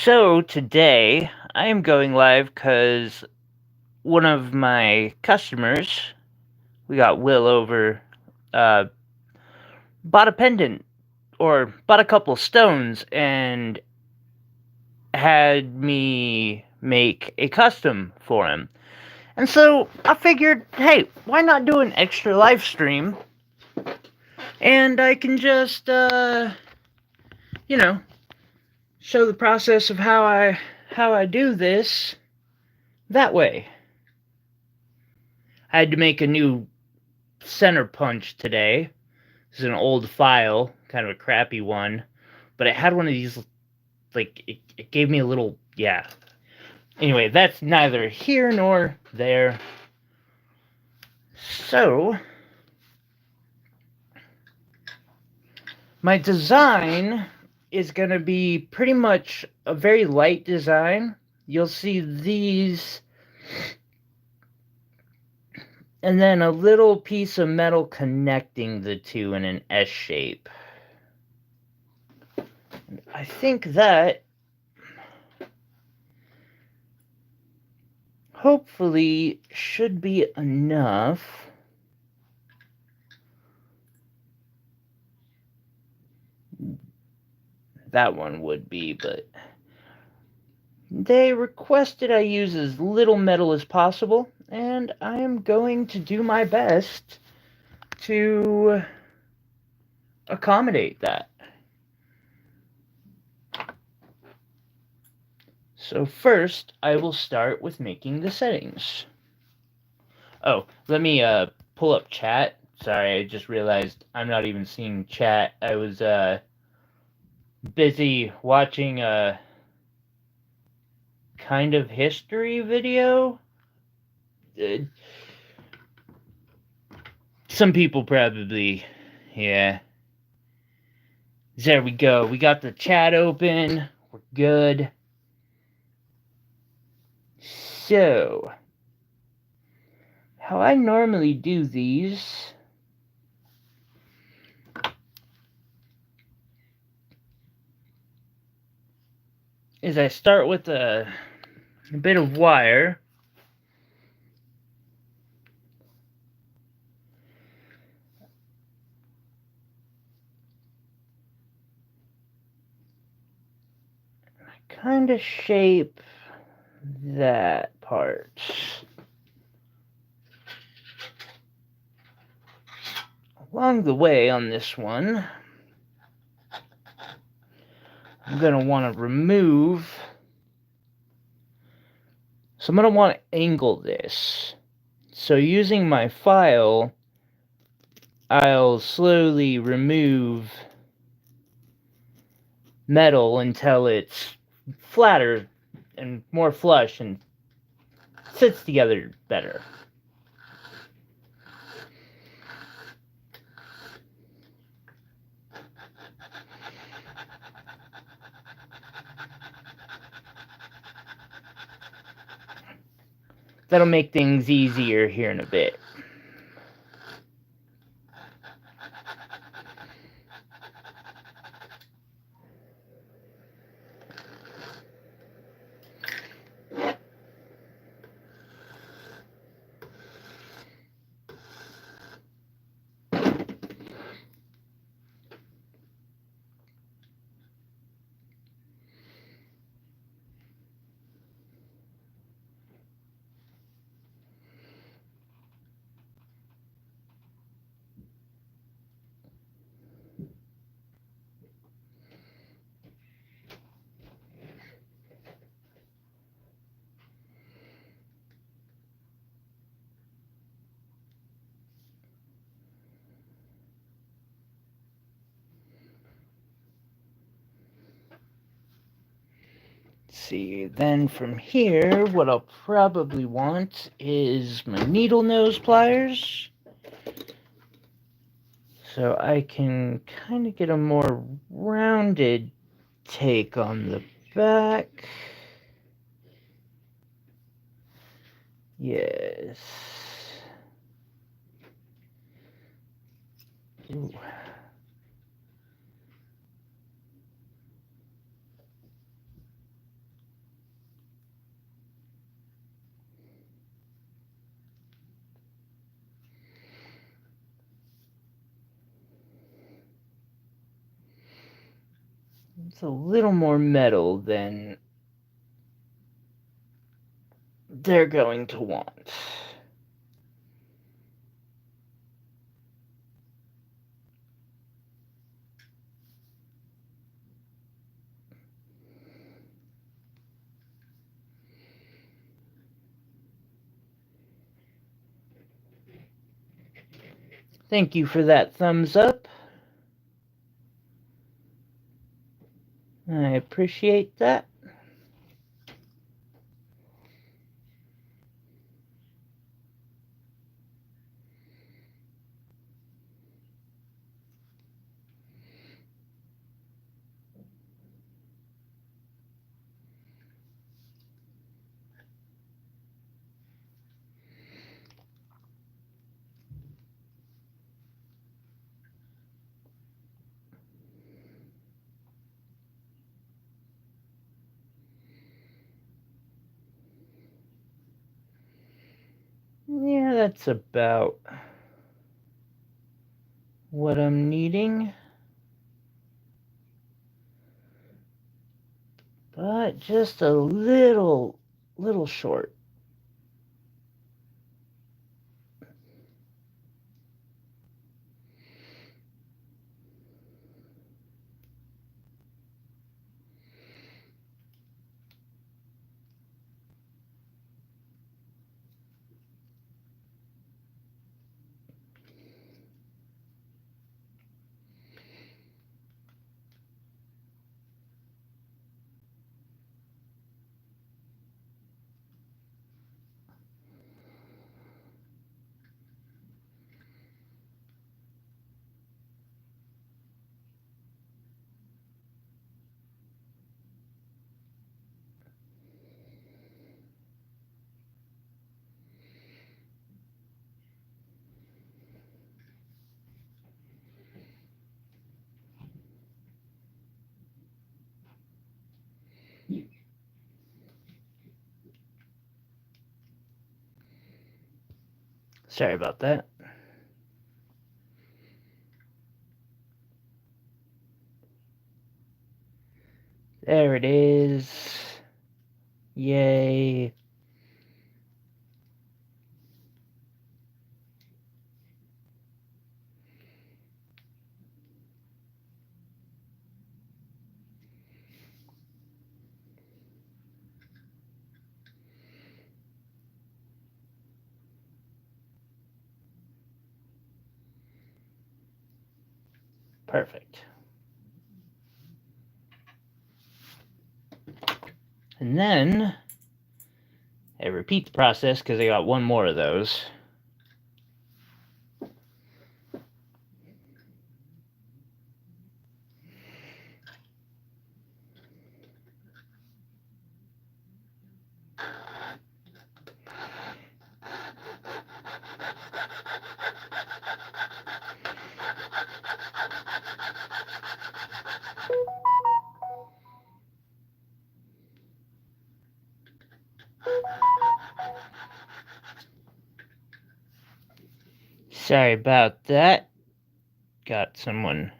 So today I am going live because one of my customers, we got Will over, uh, bought a pendant or bought a couple stones and had me make a custom for him. And so I figured, hey, why not do an extra live stream? And I can just, show the process of how I do this that way. I had to make a new center punch today. This is an old file, kind of a crappy one, but it had one of these, like, it gave me a little, yeah. Anyway, that's neither here nor there. So, my design is going to be pretty much a very light design. You'll see these, and then a little piece of metal connecting the two in an S shape. I think that hopefully should be enough. That one would be, but they requested I use as little metal as possible, and I am going to do my best to accommodate that. So first, I will start with making the settings. Oh, let me pull up chat. Sorry, I just realized I'm not even seeing chat. I was busy watching a kind of history video. Some people probably, yeah. There we go. We got the chat open. We're good. So, how I normally do these is I start with a bit of wire. I kind of shape that part. Along the way on this one, I'm going to want to remove. So I'm going to want to angle this. So using my file, I'll slowly remove metal until it's flatter and more flush and sits together better. That'll make things easier here in a bit. See, then from here, what I'll probably want is my needle nose pliers. So I can kind of get a more rounded take on the back. Yes. Ooh. It's a little more metal than they're going to want. Thank you for that thumbs up. I appreciate that. Yeah, that's about what I'm needing. But just a little short. Sorry about that. There it is. Yay. Perfect. And then I repeat the process because I got one more of those. Sorry about that. Got someone.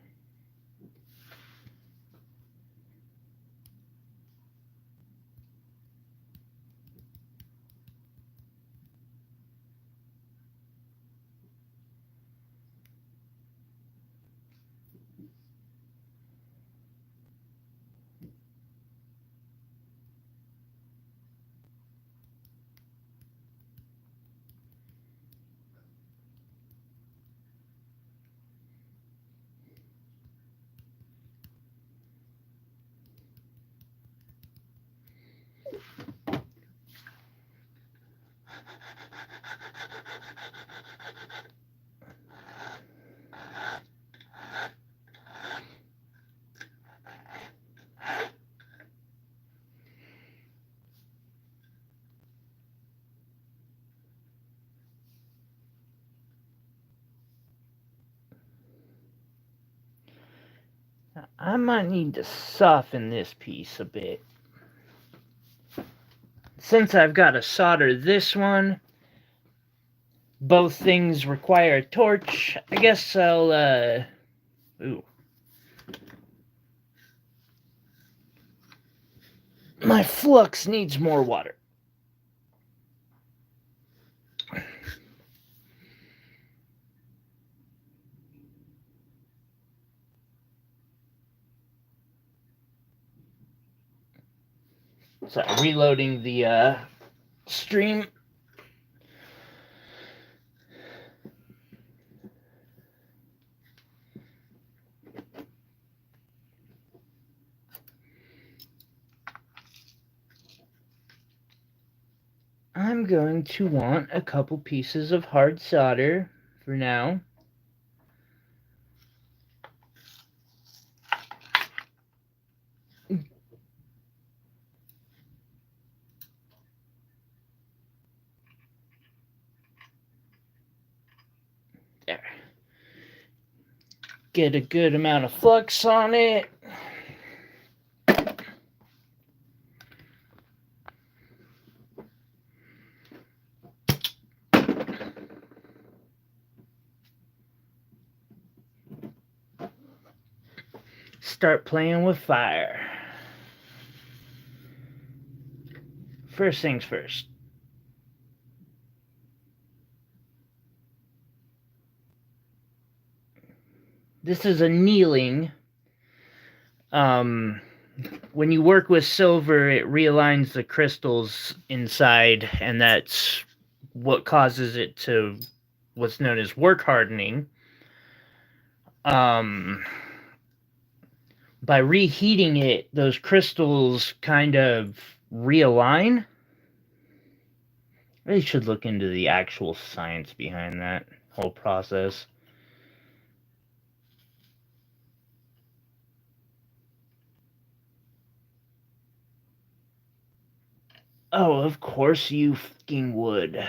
I might need to soften this piece a bit. Since I've got to solder this one, both things require a torch. I guess I'll, ooh. My flux needs more water. Sorry, reloading the stream. I'm going to want a couple pieces of hard solder for now. There. Get a good amount of flux on it. Start playing with fire. First things first. This is annealing. When you work with silver, it realigns the crystals inside, and that's what causes it to what's known as work hardening. By reheating it, those crystals kind of realign. Really should look into the actual science behind that whole process. Oh, of course you fucking would.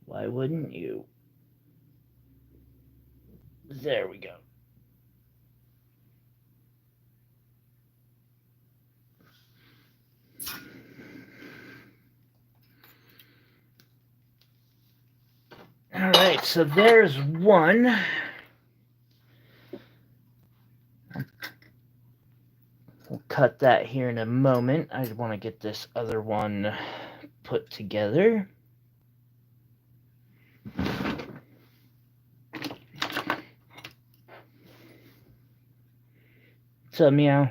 Why wouldn't you? There we go. Alright, so there's one. We'll cut that here in a moment. I want to get this other one put together. What's up, Meow?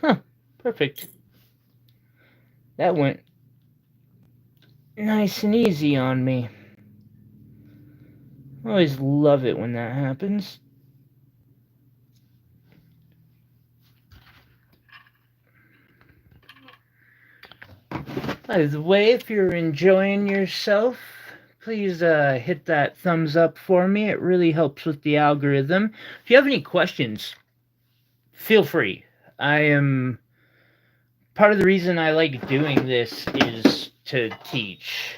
Huh, perfect. That went nice and easy on me. I always love it when that happens. By the way, if you're enjoying yourself, please hit that thumbs up for me. It really helps with the algorithm. If you have any questions, feel free. I am... Part of the reason I like doing this is to teach.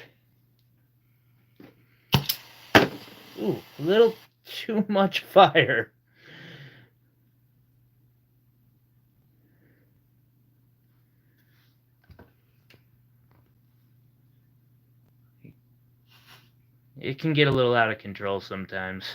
Ooh, a little too much fire. It can get a little out of control sometimes.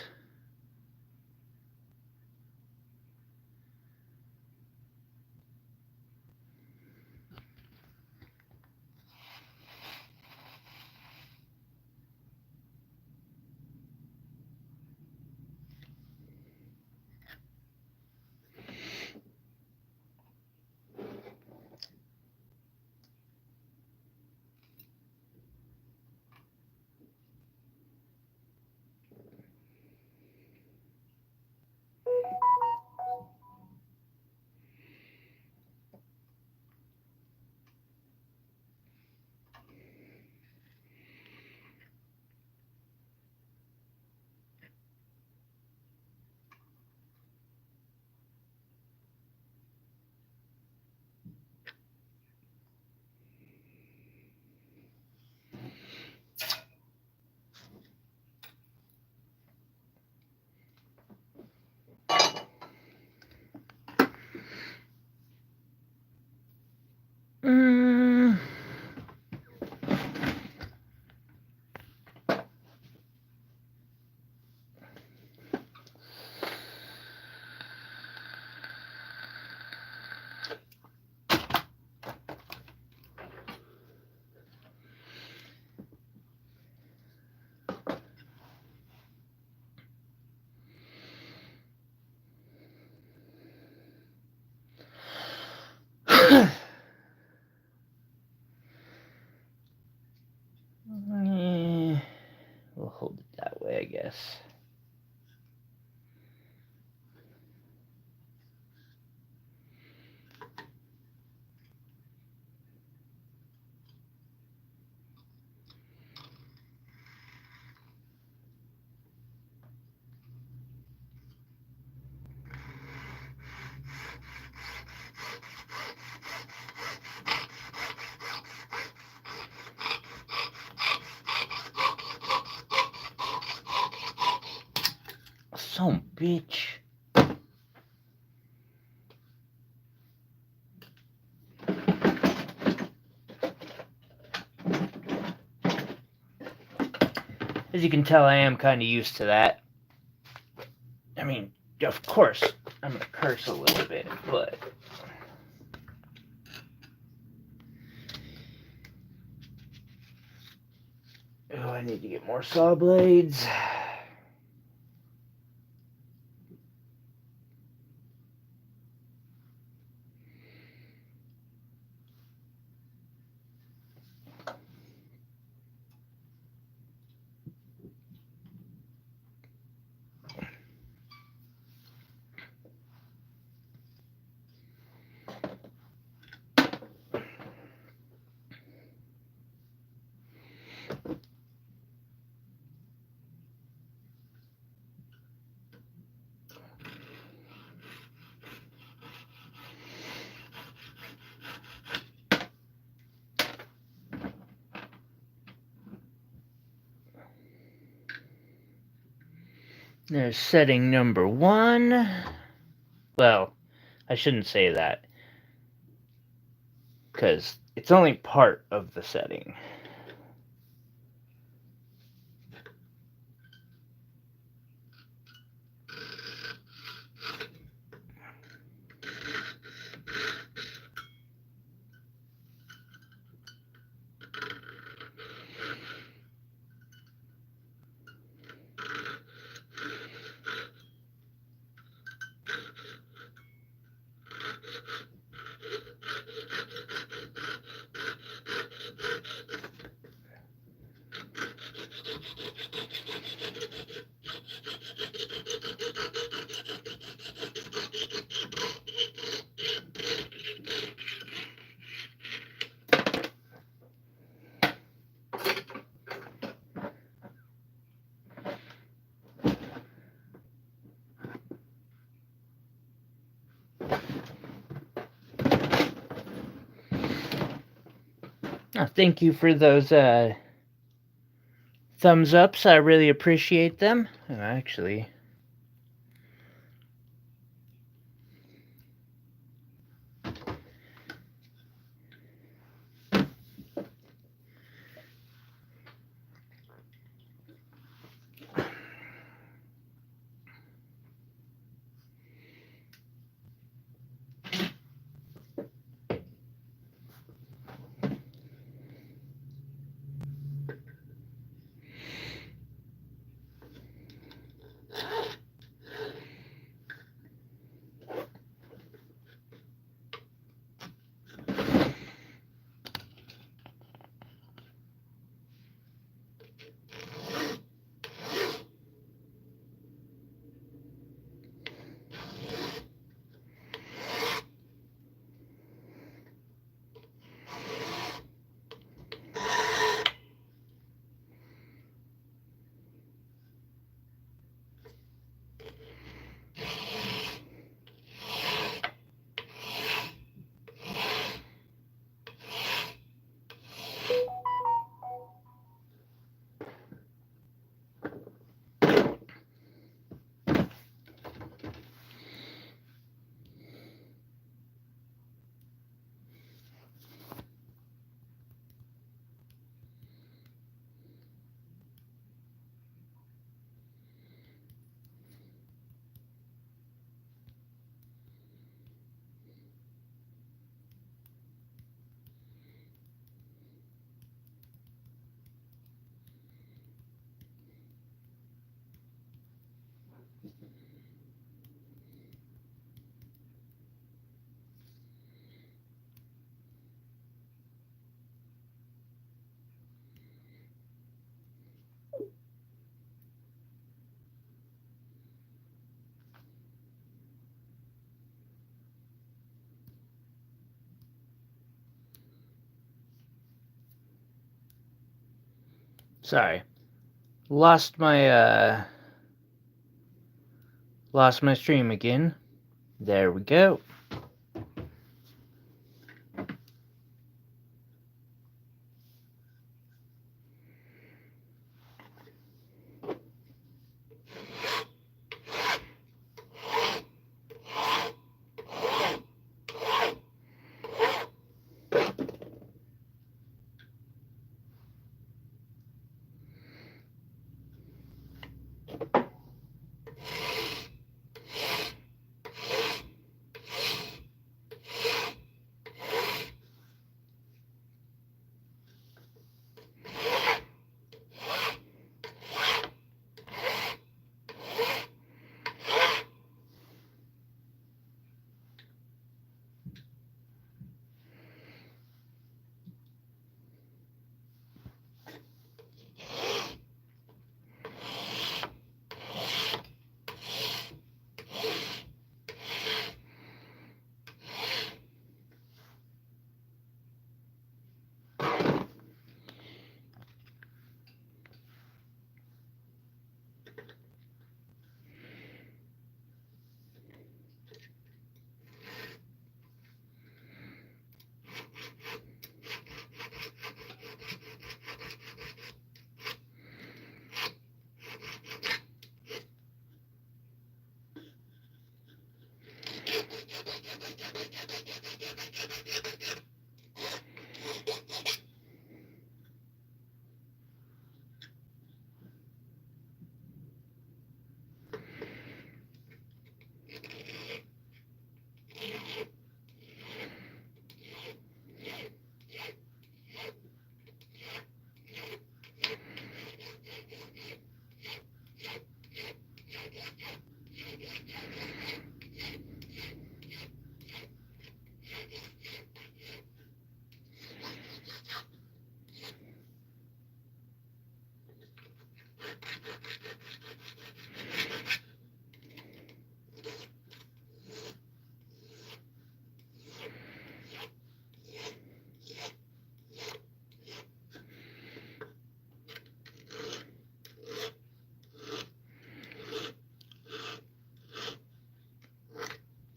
Mm. We'll hold it that way, I guess. Son bitch. As you can tell, I am kind of used to that. I mean, of course, I'm gonna curse a little bit, but... Oh, I need to get more saw blades. There's setting number 1. Well, I shouldn't say that, because it's only part of the setting. Oh, thank you for those thumbs ups. I really appreciate them. Actually, Sorry. Lost my stream again. There we go.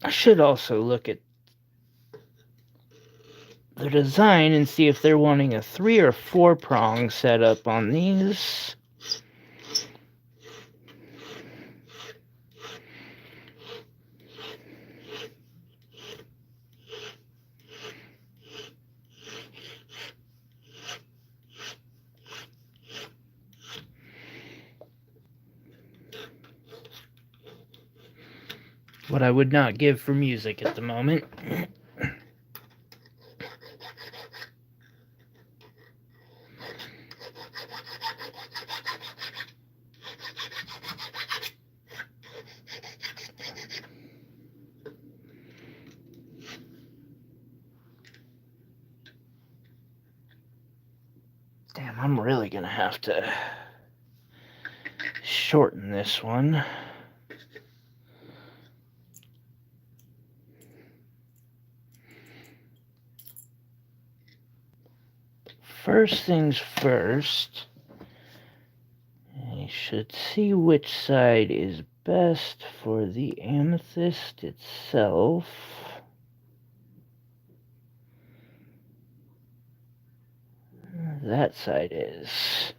I should also look at the design and see if they're wanting a 3 or 4 prong setup on these. What I would not give for music at the moment. Damn, I'm really gonna have to shorten this one. First things first, I should see which side is best for the amethyst itself. That side is.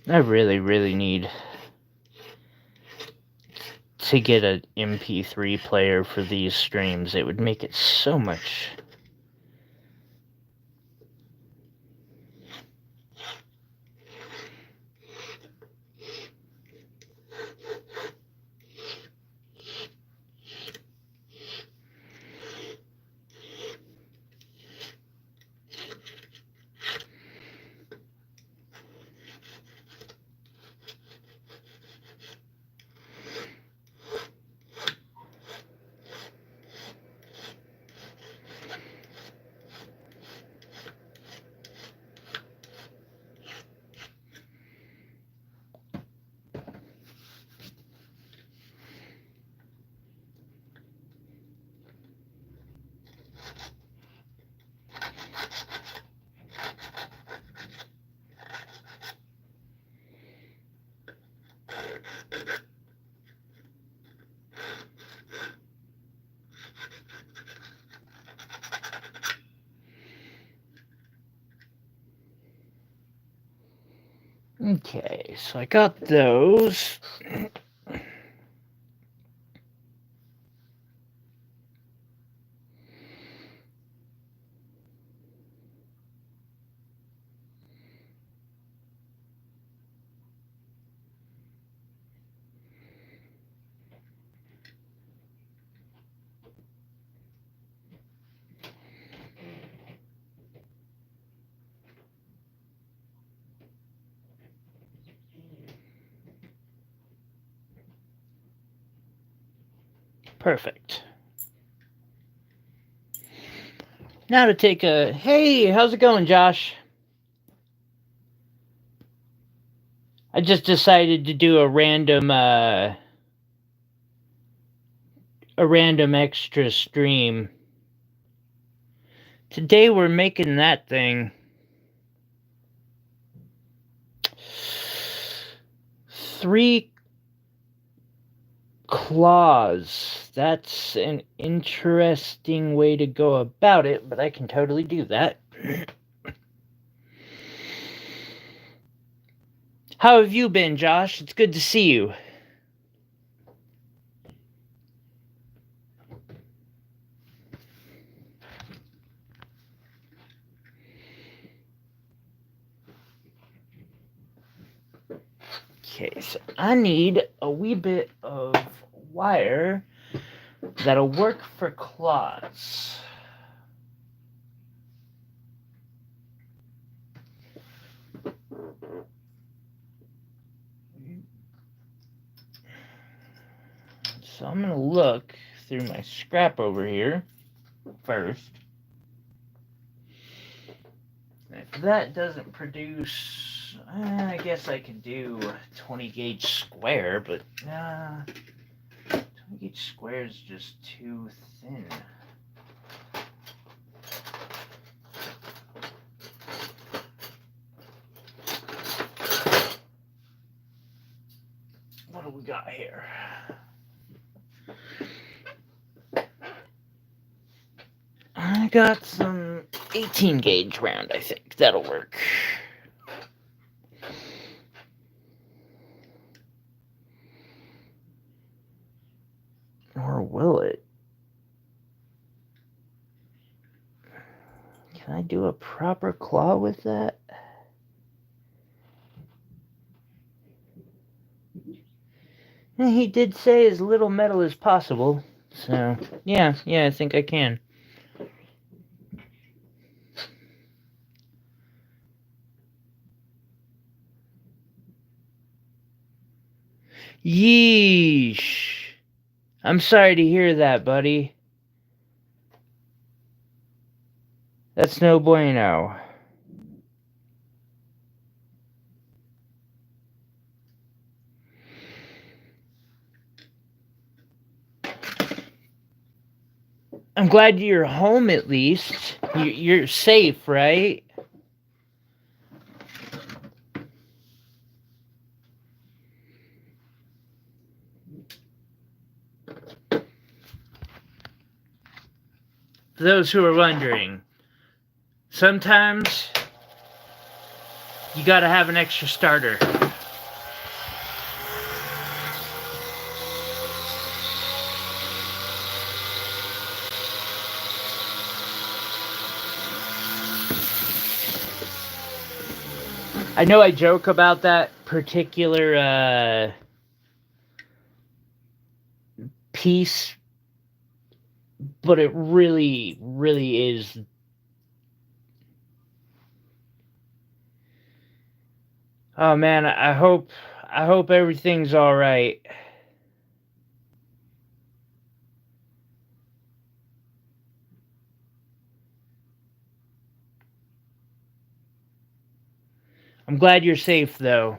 I really need to get an MP3 player for these streams. It would make it so much. Okay, so I got those. Perfect. Now to take a... Hey, how's it going, Josh? I just decided to do a random extra stream. Today we're making that thing. 3 claws. That's an interesting way to go about it, but I can totally do that. How have you been, Josh? It's good to see you. Okay, so I need a wee bit of wire that'll work for claws. So I'm going to look through my scrap over here first. If that doesn't produce, I guess I could do 20 gauge square, but 20 gauge square is just too thin. What do we got here? I got some 18 gauge round, I think. That'll work. Or will it? Can I do a proper claw with that? He did say as little metal as possible. So, yeah, I think I can. Yeesh. I'm sorry to hear that, buddy. That's no bueno. I'm glad you're home at least. You're safe, right? For those who are wondering, sometimes You gotta have an extra starter. I know I joke about that particular piece, but it really, really is. Oh man, I hope everything's all right. I'm glad you're safe though.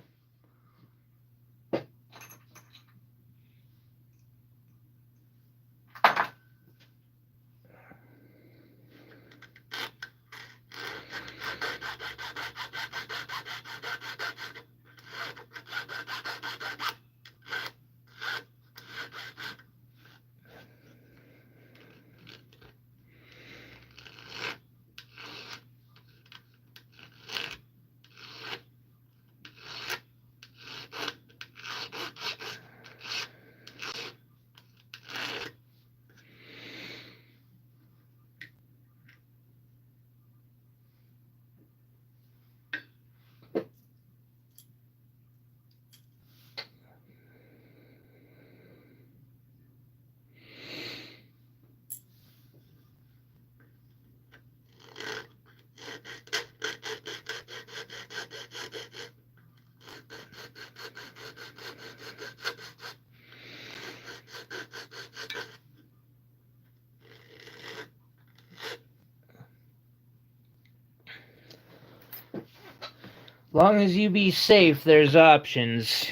Long as you be safe, there's options.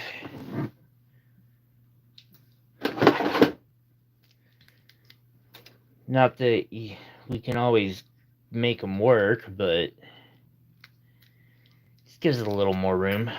Not that we can always make them work, but this gives it a little more room.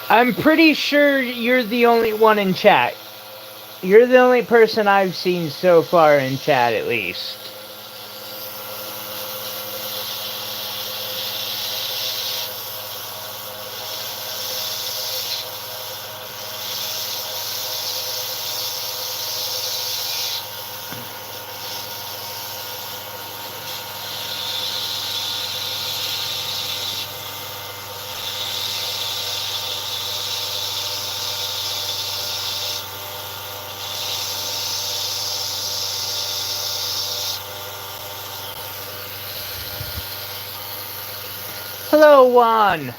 I'm pretty sure you're the only one in chat. You're the only person I've seen so far in chat, at least. Hello, Juan.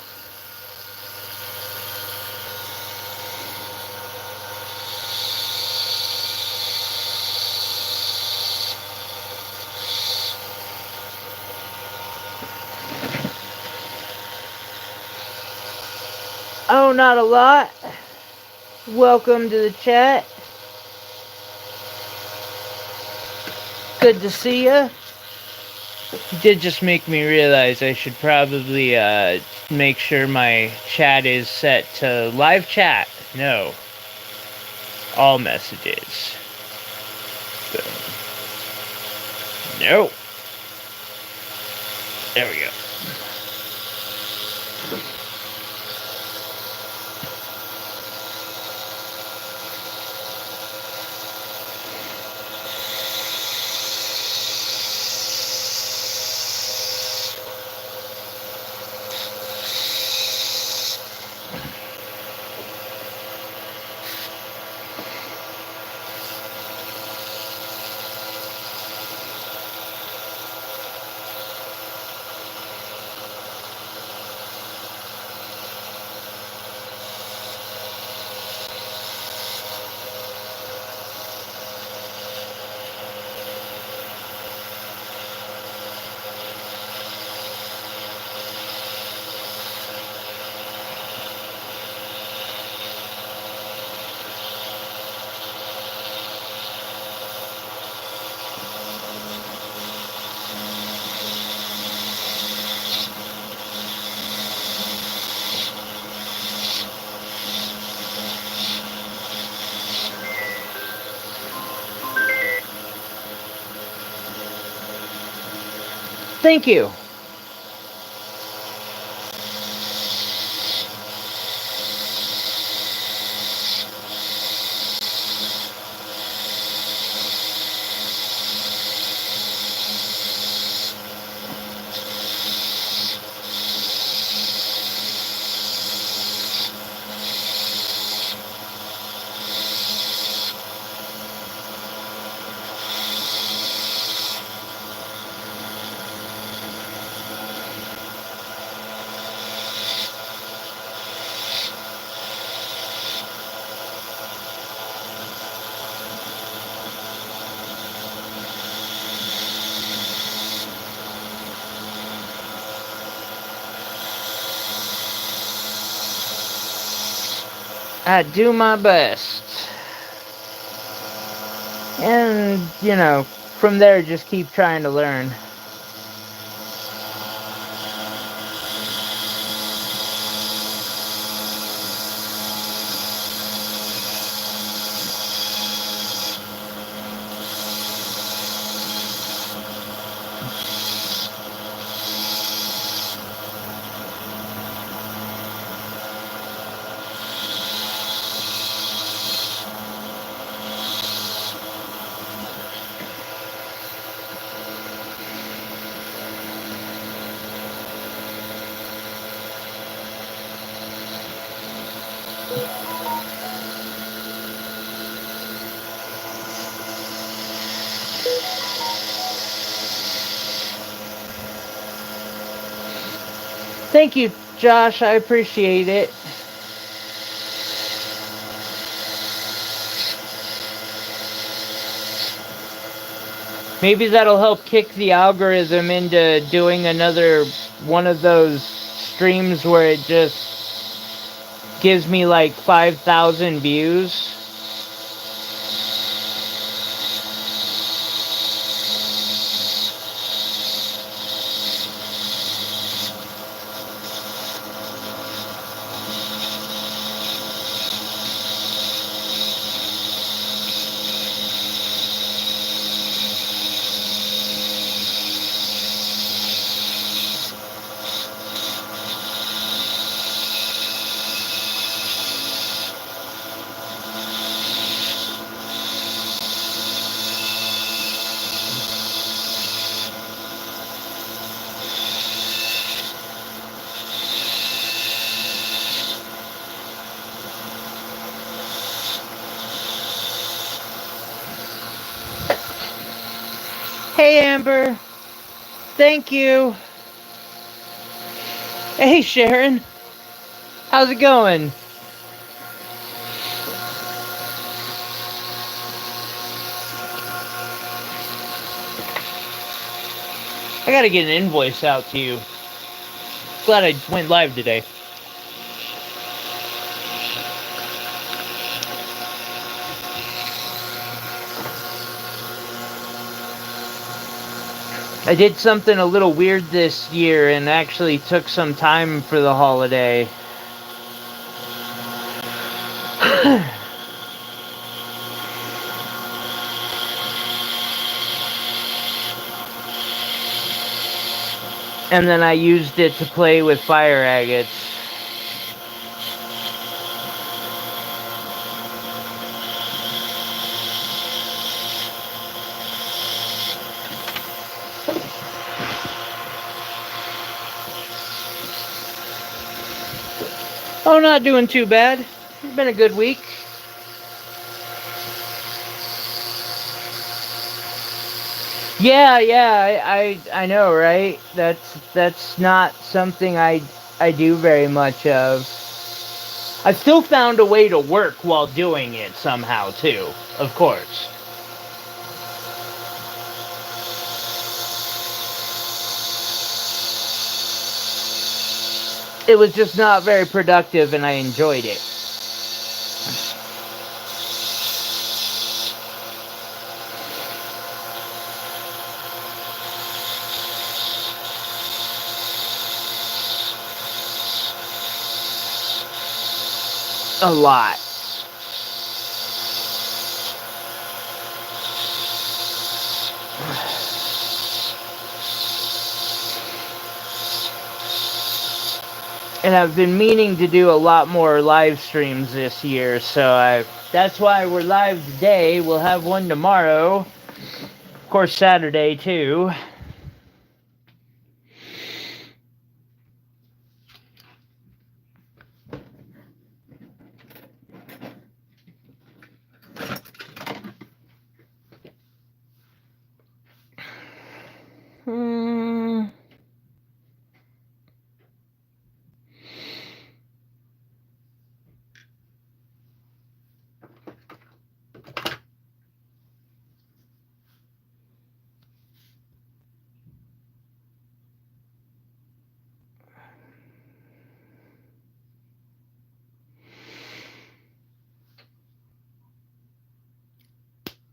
Oh, not a lot. Welcome to the chat. Good to see ya. You did just make me realize I should probably make sure my chat is set to live chat. No. All messages. Boom. No. There we go. Thank you. I do my best. And, you know, from there, just keep trying to learn. Thank you, Josh. I appreciate it. Maybe that'll help kick the algorithm into doing another one of those streams where it just gives me like 5,000 views. Hey, Amber. Thank you. Hey, Sharon. How's it going? I gotta get an invoice out to you. Glad I went live today. I did something a little weird this year and actually took some time for the holiday. And then I used it to play with fire agates. Oh, not doing too bad. It's been a good week. Yeah, I know, right? That's not something I do very much of. I still found a way to work while doing it somehow too, of course. It was just not very productive and I enjoyed it. A lot. And I've been meaning to do a lot more live streams this year, so that's why we're live today. We'll have one tomorrow. Of course, Saturday, too.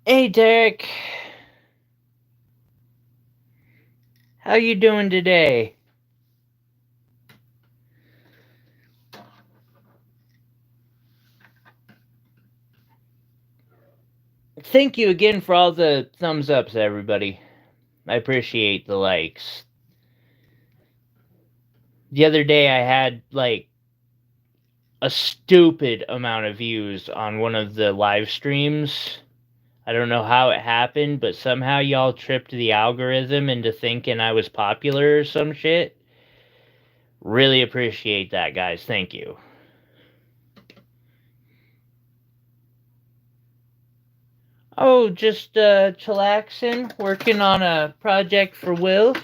Hey, Derek. How you doing today? Thank you again for all the thumbs ups, everybody. I appreciate the likes. The other day I had, like, a stupid amount of views on one of the live streams. I don't know how it happened, but somehow y'all tripped the algorithm into thinking I was popular or some shit. Really appreciate that, guys. Thank you. Oh, just chillaxing, working on a project for Will.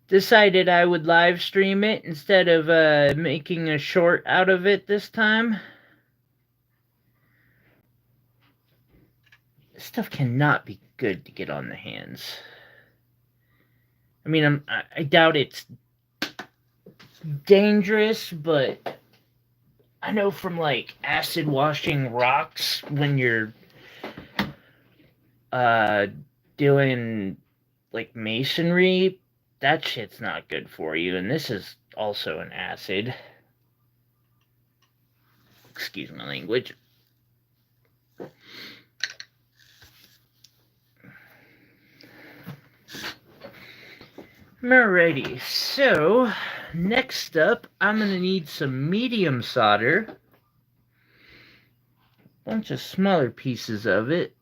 Decided I would live stream it instead of making a short out of it this time. This stuff cannot be good to get on the hands. I mean, I doubt it's dangerous, but I know from, like, acid washing rocks when you're doing, like, masonry, that shit's not good for you, and this is also an acid. Excuse my language. Alrighty, so next up, I'm gonna need some medium solder, a bunch of smaller pieces of it.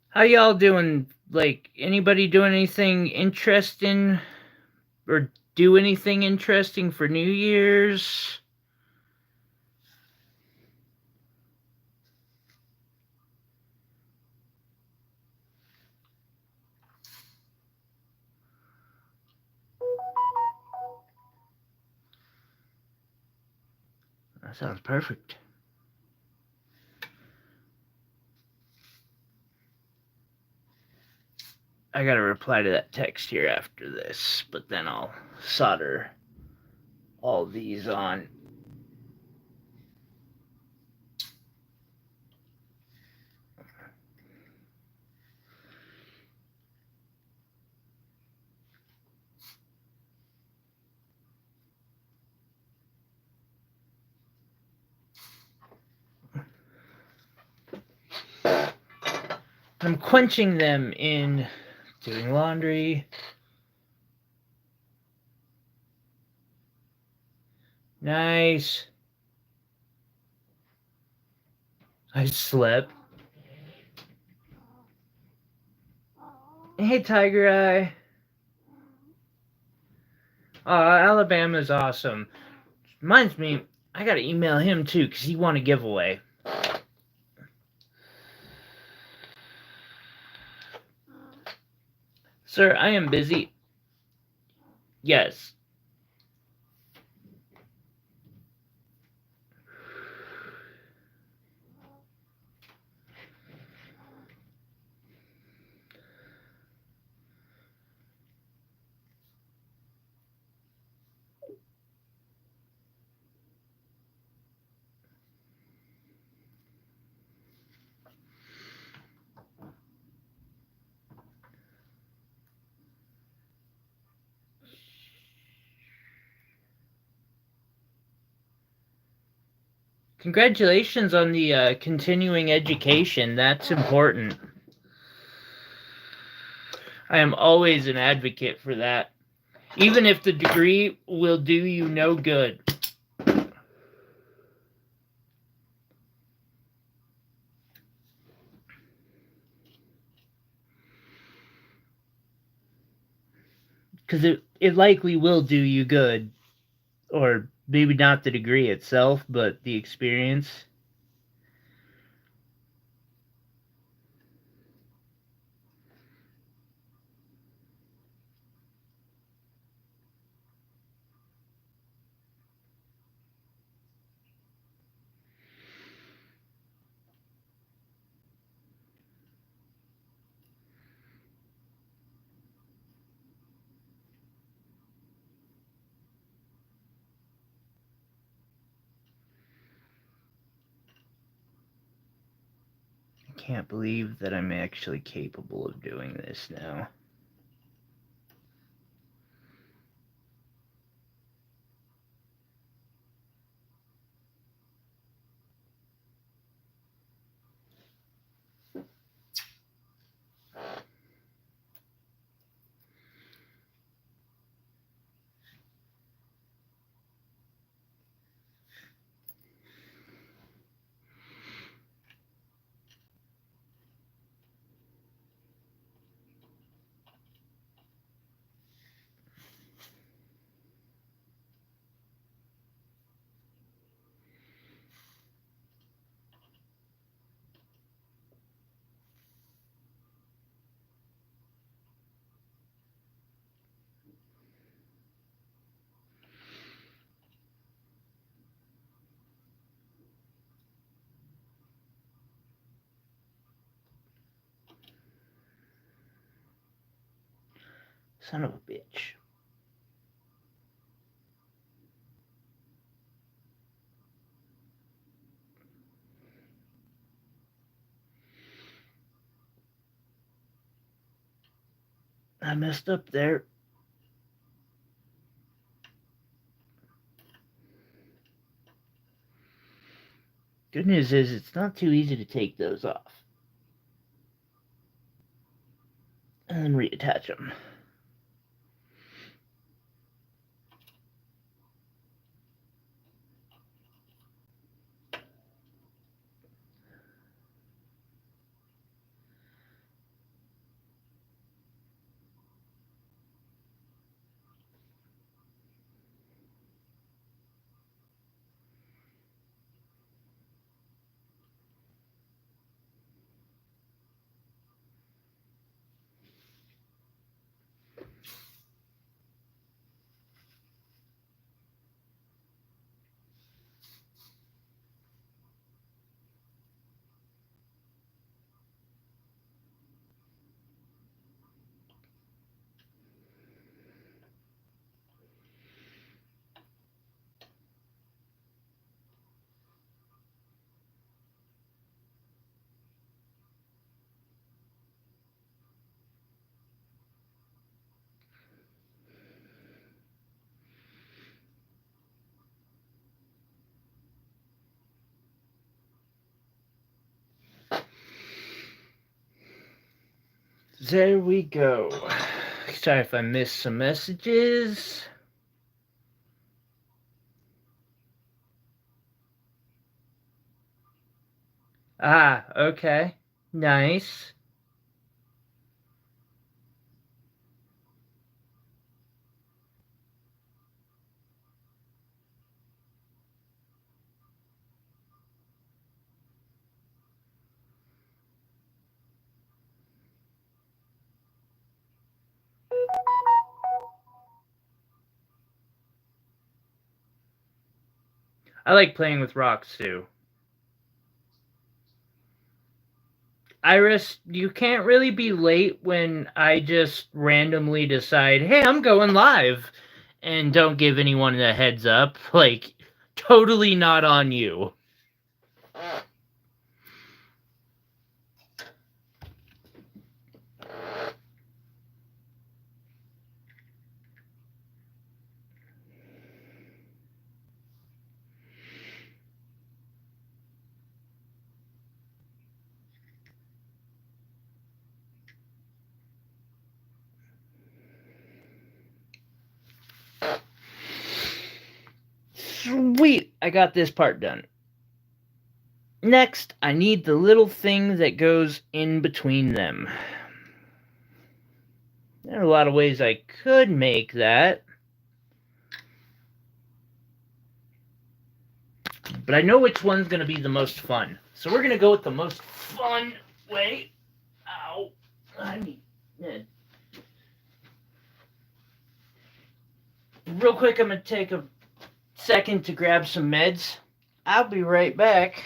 How y'all doing? Like, anybody doing anything interesting or do anything interesting for New Year's? That sounds perfect. I gotta reply to that text here after this, but then I'll solder all these on. I'm quenching them in doing laundry. Nice. I slept. Hey, Tiger Eye. Alabama's awesome. Reminds me, I gotta email him too, because he won a giveaway. Sir, I am busy. Yes. Congratulations on the continuing education. That's important. I am always an advocate for that. Even if the degree will do you no good. Because it likely will do you good. Or maybe not the degree itself, but the experience. I can't believe that I'm actually capable of doing this now. Son of a bitch. I messed up there. Good news is it's not too easy to take those off. And then reattach them. There we go. Sorry if I missed some messages. Ah, okay. Nice. I like playing with rocks too. Iris, you can't really be late when I just randomly decide, hey, I'm going live, and don't give anyone a heads up. Like, totally not on you. Sweet, I got this part done. Next, I need the little thing that goes in between them. There are a lot of ways I could make that, but I know which one's going to be the most fun. So we're going to go with the most fun way. Ow. I need... Real quick, I'm going to take a second to grab some meds. I'll be right back.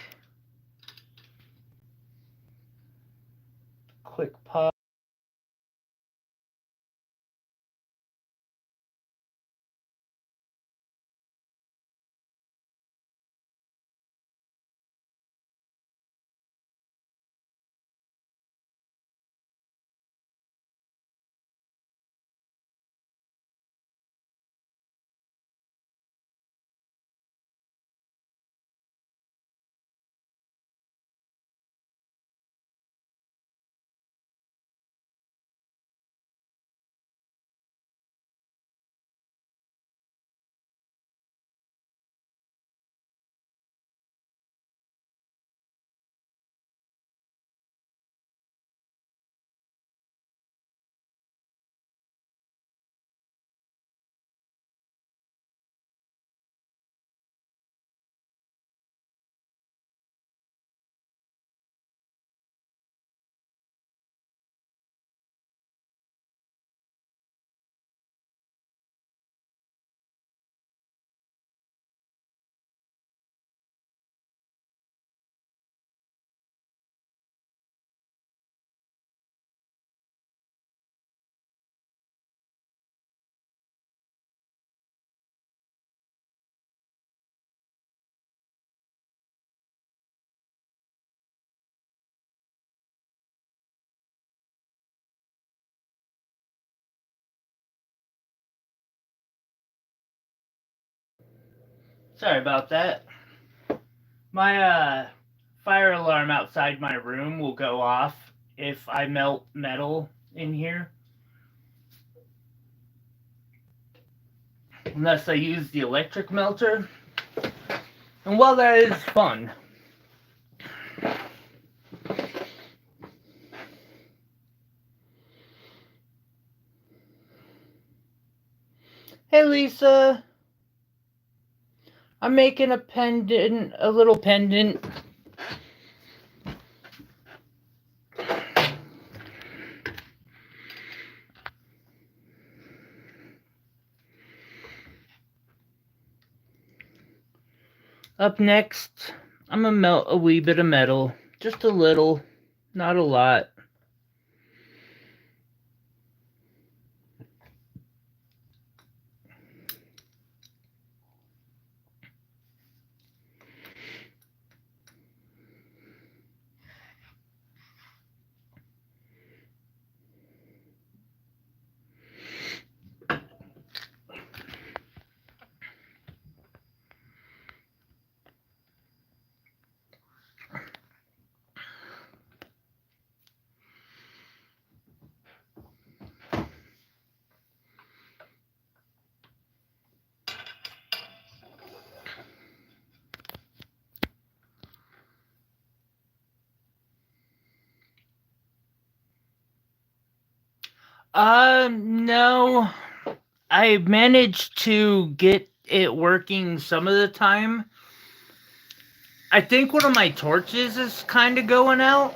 Quick pause. Sorry about that. My fire alarm outside my room will go off if I melt metal in here. Unless I use the electric melter. And while that is fun, hey Lisa, I'm making a pendant, a little pendant. Up next, I'm gonna melt a wee bit of metal. Just a little, not a lot. No. I managed to get it working some of the time. I think one of my torches is kind of going out.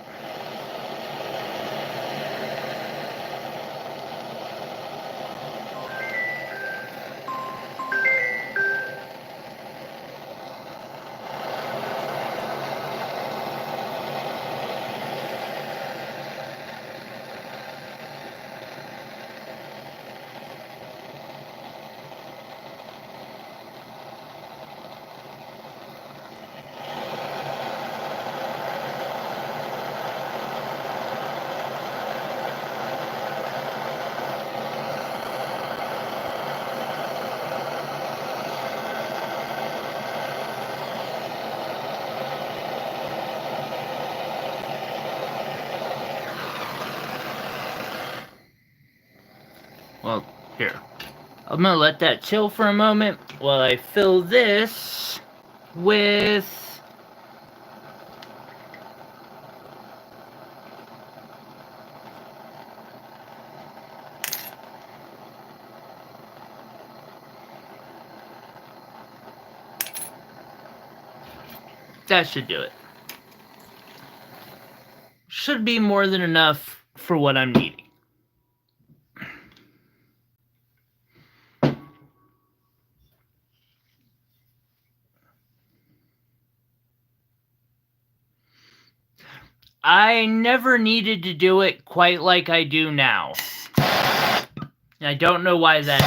Well, here. I'm gonna let that chill for a moment while I fill this with... That should do it. Should be more than enough for what I'm needing. I never needed to do it quite like I do now. And I don't know why that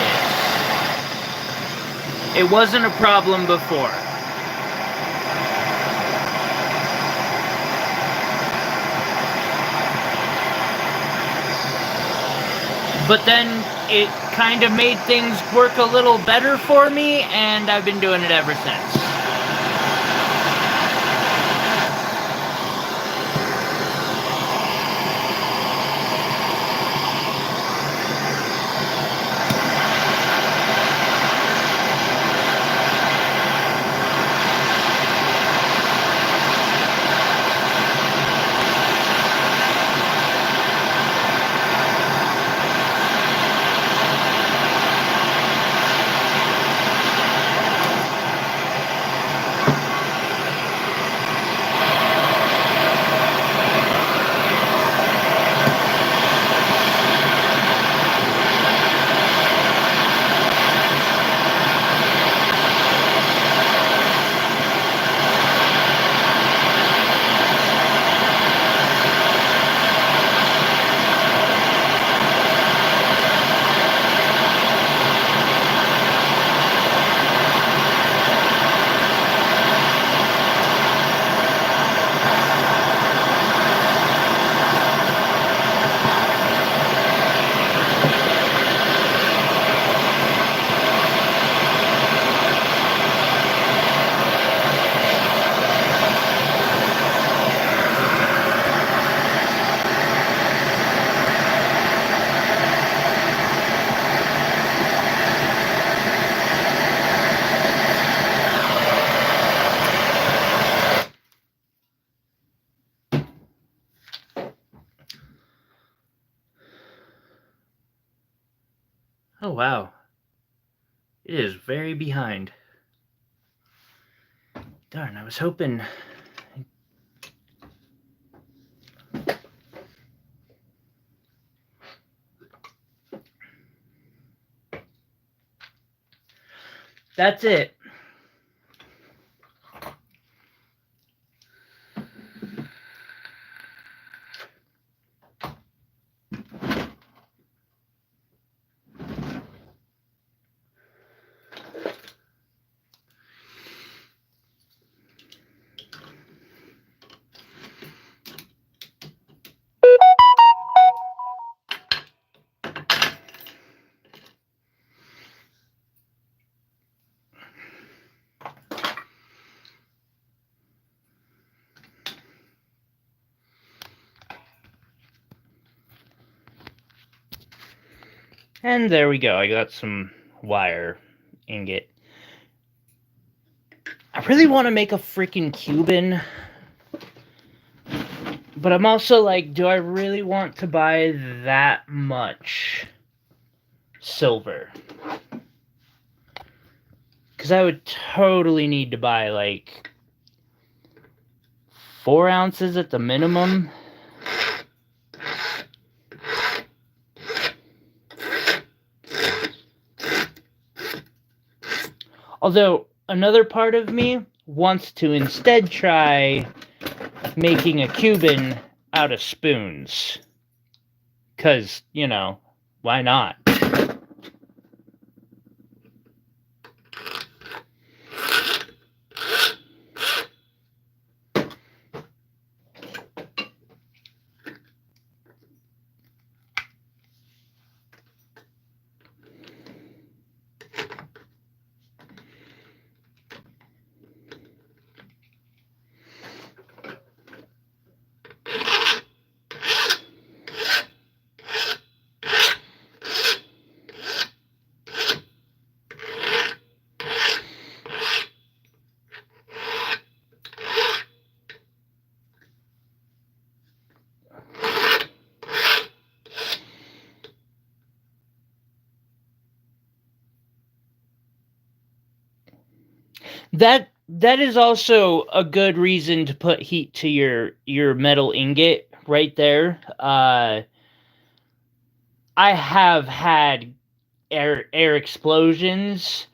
is. It wasn't a problem before. But then it kind of made things work a little better for me, and I've been doing it ever since. Oh, wow. It is very behind. Darn, I was hoping... That's it. And there we go. I got some wire ingot. I really want to make a freaking Cuban, But I'm also like, do I really want to buy that much silver? Because I would totally need to buy like 4 ounces at the minimum. Although another part of me wants to instead try making a Cuban out of spoons. Because, you know, why not? That is also a good reason to put heat to your metal ingot right there. I have had air explosions.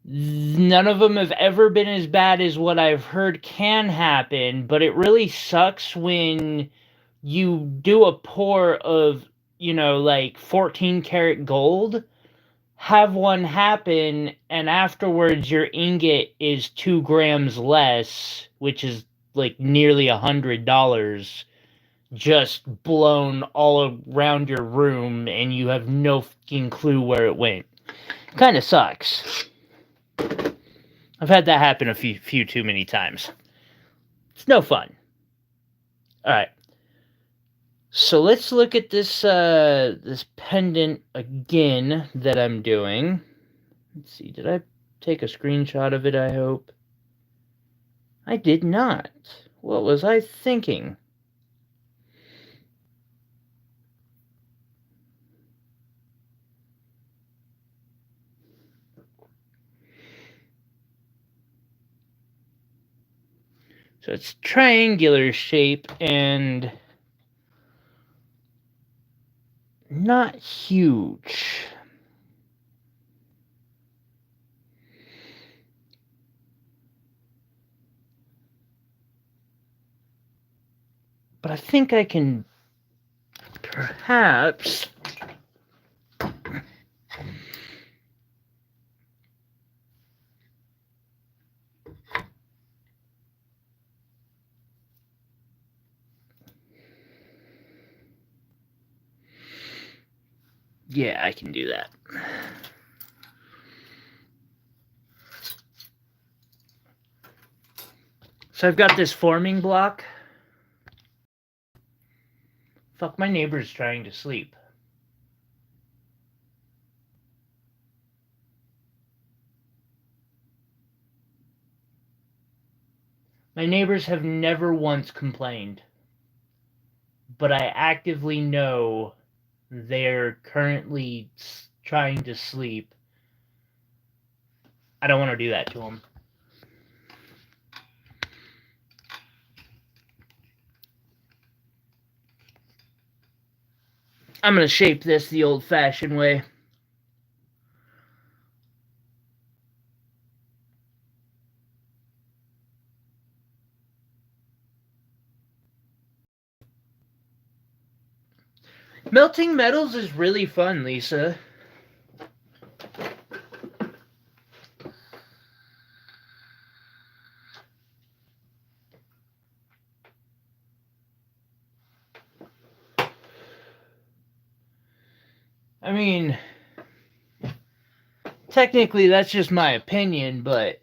None of them have ever been as bad as what I've heard can happen, but it really sucks when you do a pour of, you know, like 14 karat gold, have one happen, and afterwards your ingot is 2 grams less, which is like nearly $100, just blown all around your room, and you have no fucking clue where it went. Kind of sucks. I've had that happen a few too many times. It's no fun. All right. So let's look at this this pendant again that I'm doing. Let's see, did I take a screenshot of it, I hope? I did not. What was I thinking? So it's triangular shape and not huge. But I think I can perhaps yeah, I can do that. So I've got this forming block. Fuck, my neighbor's trying to sleep. My neighbors have never once complained, but I actively know they're currently trying to sleep. I don't want to do that to them. I'm going to shape this the old-fashioned way. Melting metals is really fun, Lisa. I mean, technically that's just my opinion, but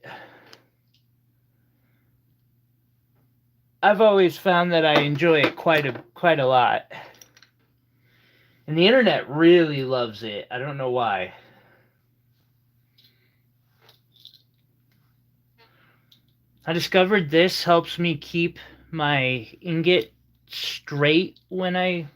I've always found that I enjoy it quite a lot. And the internet really loves it. I don't know why. I discovered this helps me keep my ingot straight when I...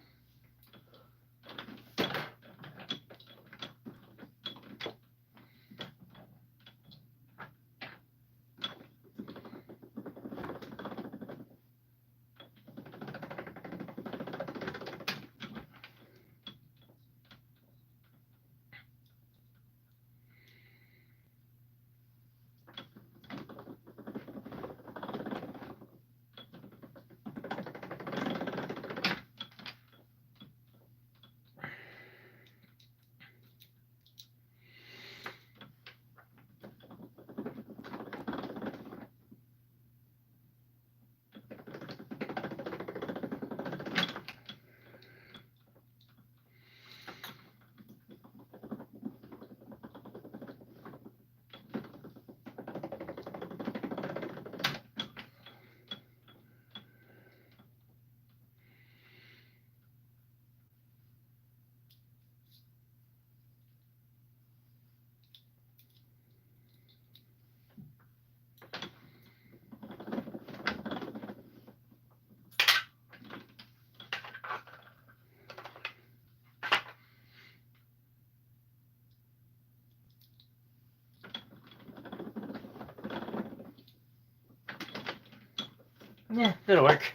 Yeah, it'll work.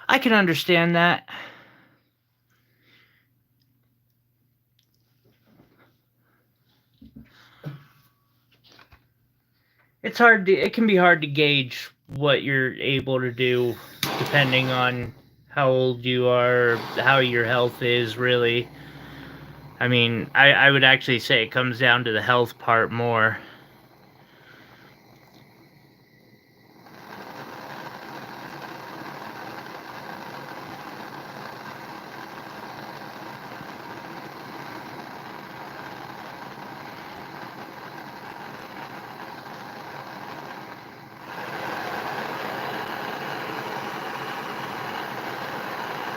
I can understand that. It can be hard to gauge what you're able to do depending on how old you are, how your health is, really. I mean, I would actually say it comes down to the health part more.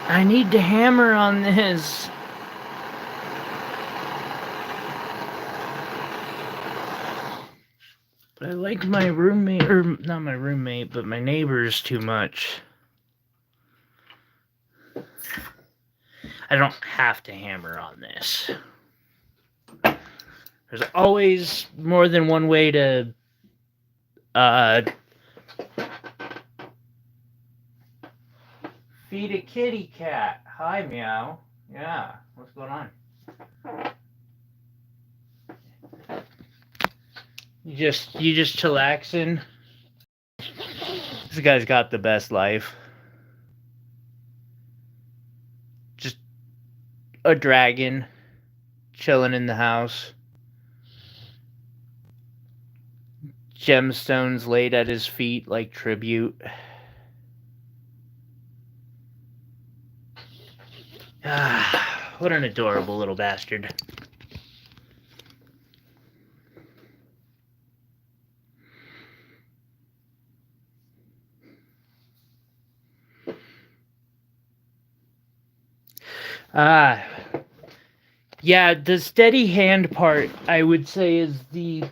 I need to hammer on this. But I like my roommate, or not my roommate, but my neighbors too much. I don't have to hammer on this. There's always more than one way to feed a kitty cat. Hi, meow. Yeah, what's going on? You just chillaxing? This guy's got the best life. Just a dragon chilling in the house. Gemstones laid at his feet like tribute. Ah, what an adorable little bastard. Yeah, the steady hand part, I would say, is the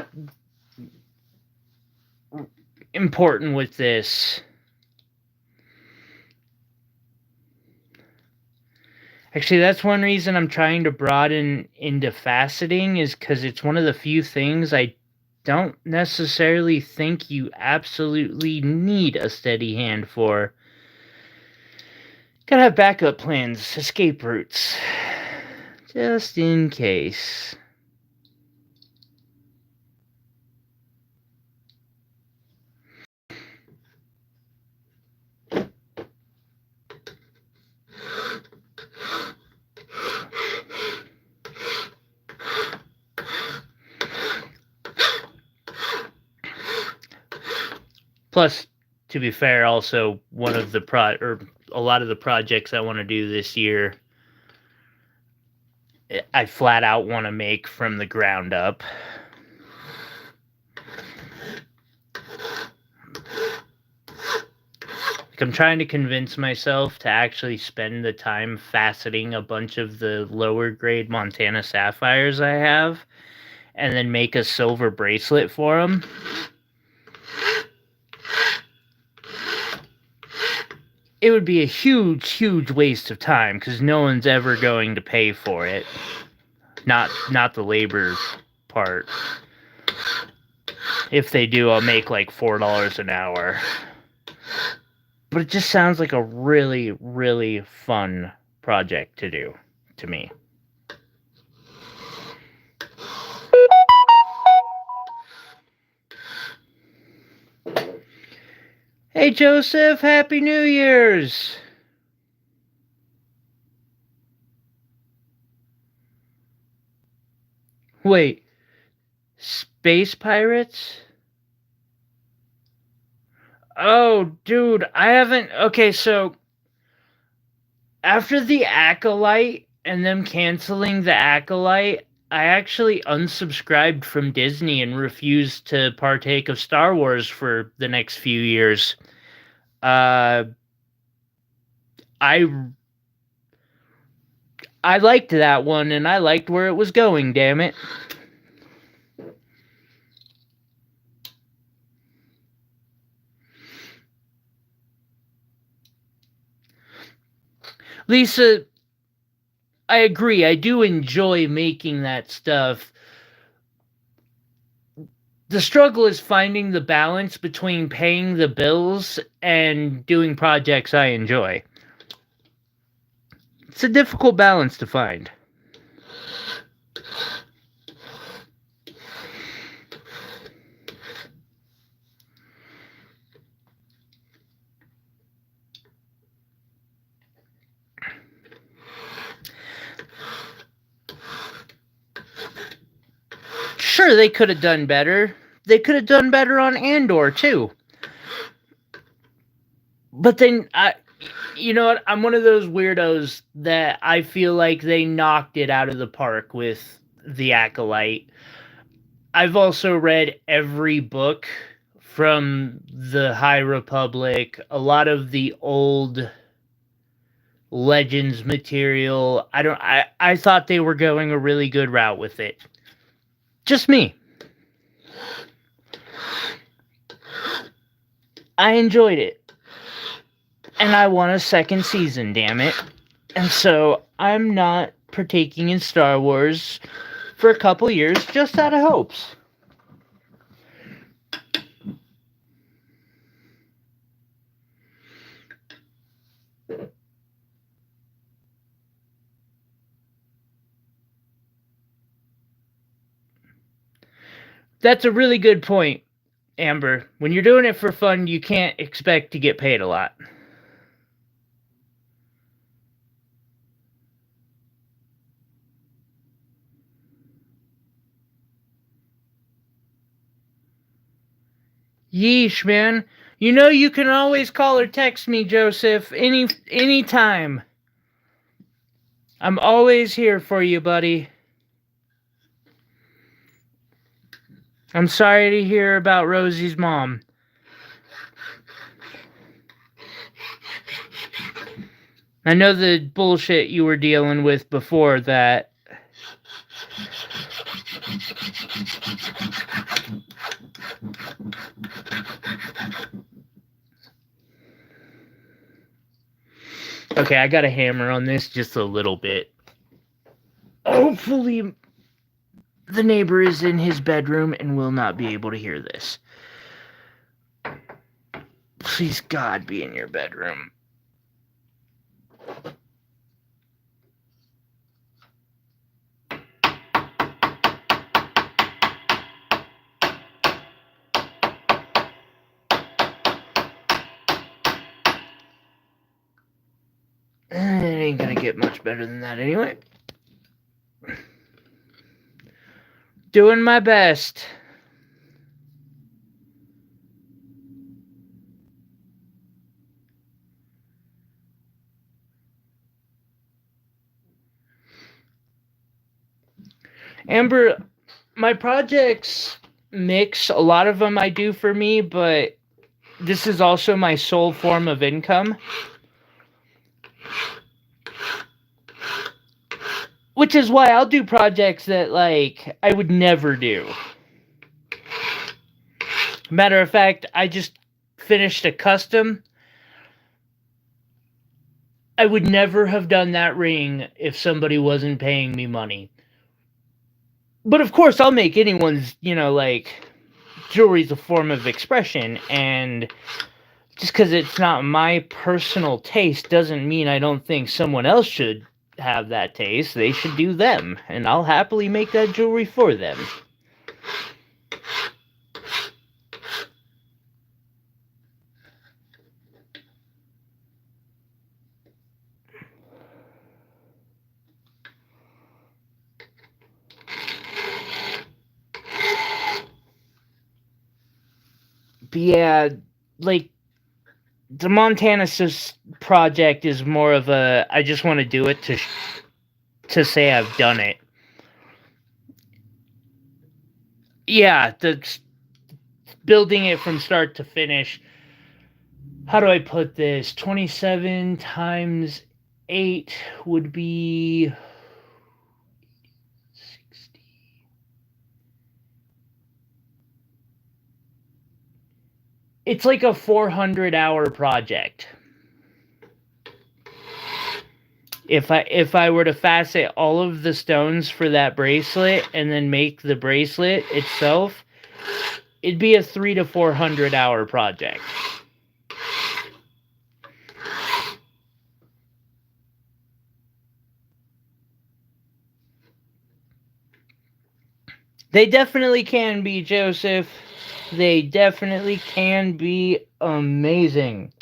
important with this. Actually, that's one reason I'm trying to broaden into faceting, is because it's one of the few things I don't necessarily think you absolutely need a steady hand for. Gotta have backup plans, escape routes, just in case. Plus, to be fair, also one of the a lot of the projects I want to do this year, I flat out want to make from the ground up. I'm trying to convince myself to actually spend the time faceting a bunch of the lower grade Montana sapphires I have, and then make a silver bracelet for them. It would be a huge, huge waste of time because no one's ever going to pay for it. Not the labor part. If they do, I'll make like $4 an hour. But it just sounds like a really, really fun project to do to me. Hey Joseph, Happy New Year's! Wait, space pirates? Oh, dude, I haven't... Okay, so... After the Acolyte and them canceling the Acolyte, I actually unsubscribed from Disney and refused to partake of Star Wars for the next few years. I liked that one, and I liked where it was going, damn it. Lisa, I agree. I do enjoy making that stuff. The struggle is finding the balance between paying the bills and doing projects I enjoy. It's a difficult balance to find. Sure, they could have done better. They could have done better on Andor, too. But then, you know what? I'm one of those weirdos that I feel like they knocked it out of the park with The Acolyte. I've also read every book from the High Republic, a lot of the old Legends material. I thought they were going a really good route with it. Just me. I enjoyed it. And I want a second season, damn it. And so I'm not partaking in Star Wars for a couple years just out of hopes. That's a really good point, Amber. When you're doing it for fun, you can't expect to get paid a lot. Yeesh, man. You know you can always call or text me, Joseph, any time. I'm always here for you, buddy. I'm sorry to hear about Rosie's mom. I know the bullshit you were dealing with before that. Okay, I got a hammer on this just a little bit. Hopefully the neighbor is in his bedroom and will not be able to hear this. Please, God, be in your bedroom. It ain't gonna get much better than that anyway. Doing my best. Amber, my projects mix. A lot of them I do for me, but this is also my sole form of income. Which is why I'll do projects that, like, I would never do. Matter of fact, I just finished a custom. I would never have done that ring if somebody wasn't paying me money. But of course, I'll make anyone's, like, jewelry's a form of expression, and just because it's not my personal taste doesn't mean I don't think someone else should have that taste. They should do them, and I'll happily make that jewelry for them. But yeah, like, the Montana project is more of a, I just want to do it to say I've done it. Yeah, building it from start to finish. How do I put this? 27 times 8 would be 60. It's like a 400-hour project. If I were to facet all of the stones for that bracelet and then make the bracelet itself, it'd be a 300 to 400-hour project. They definitely can be, Joseph. They definitely can be amazing.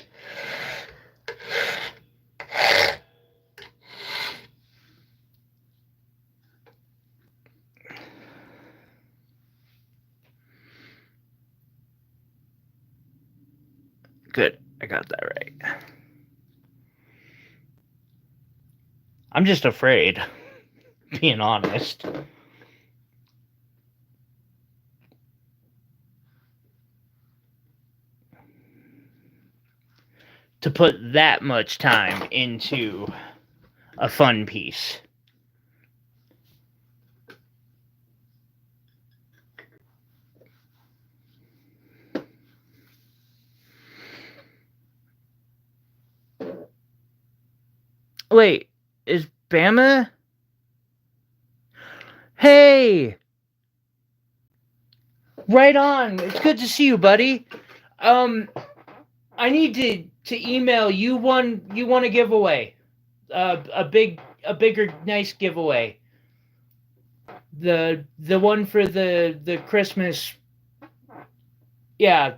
Good. I got that right. I'm just afraid, being honest. To put that much time into a fun piece. Wait, is Bama? Hey! Right on. It's good to see you, buddy. I need to email you one. You want a giveaway? A bigger, nice giveaway. The one for the Christmas. Yeah,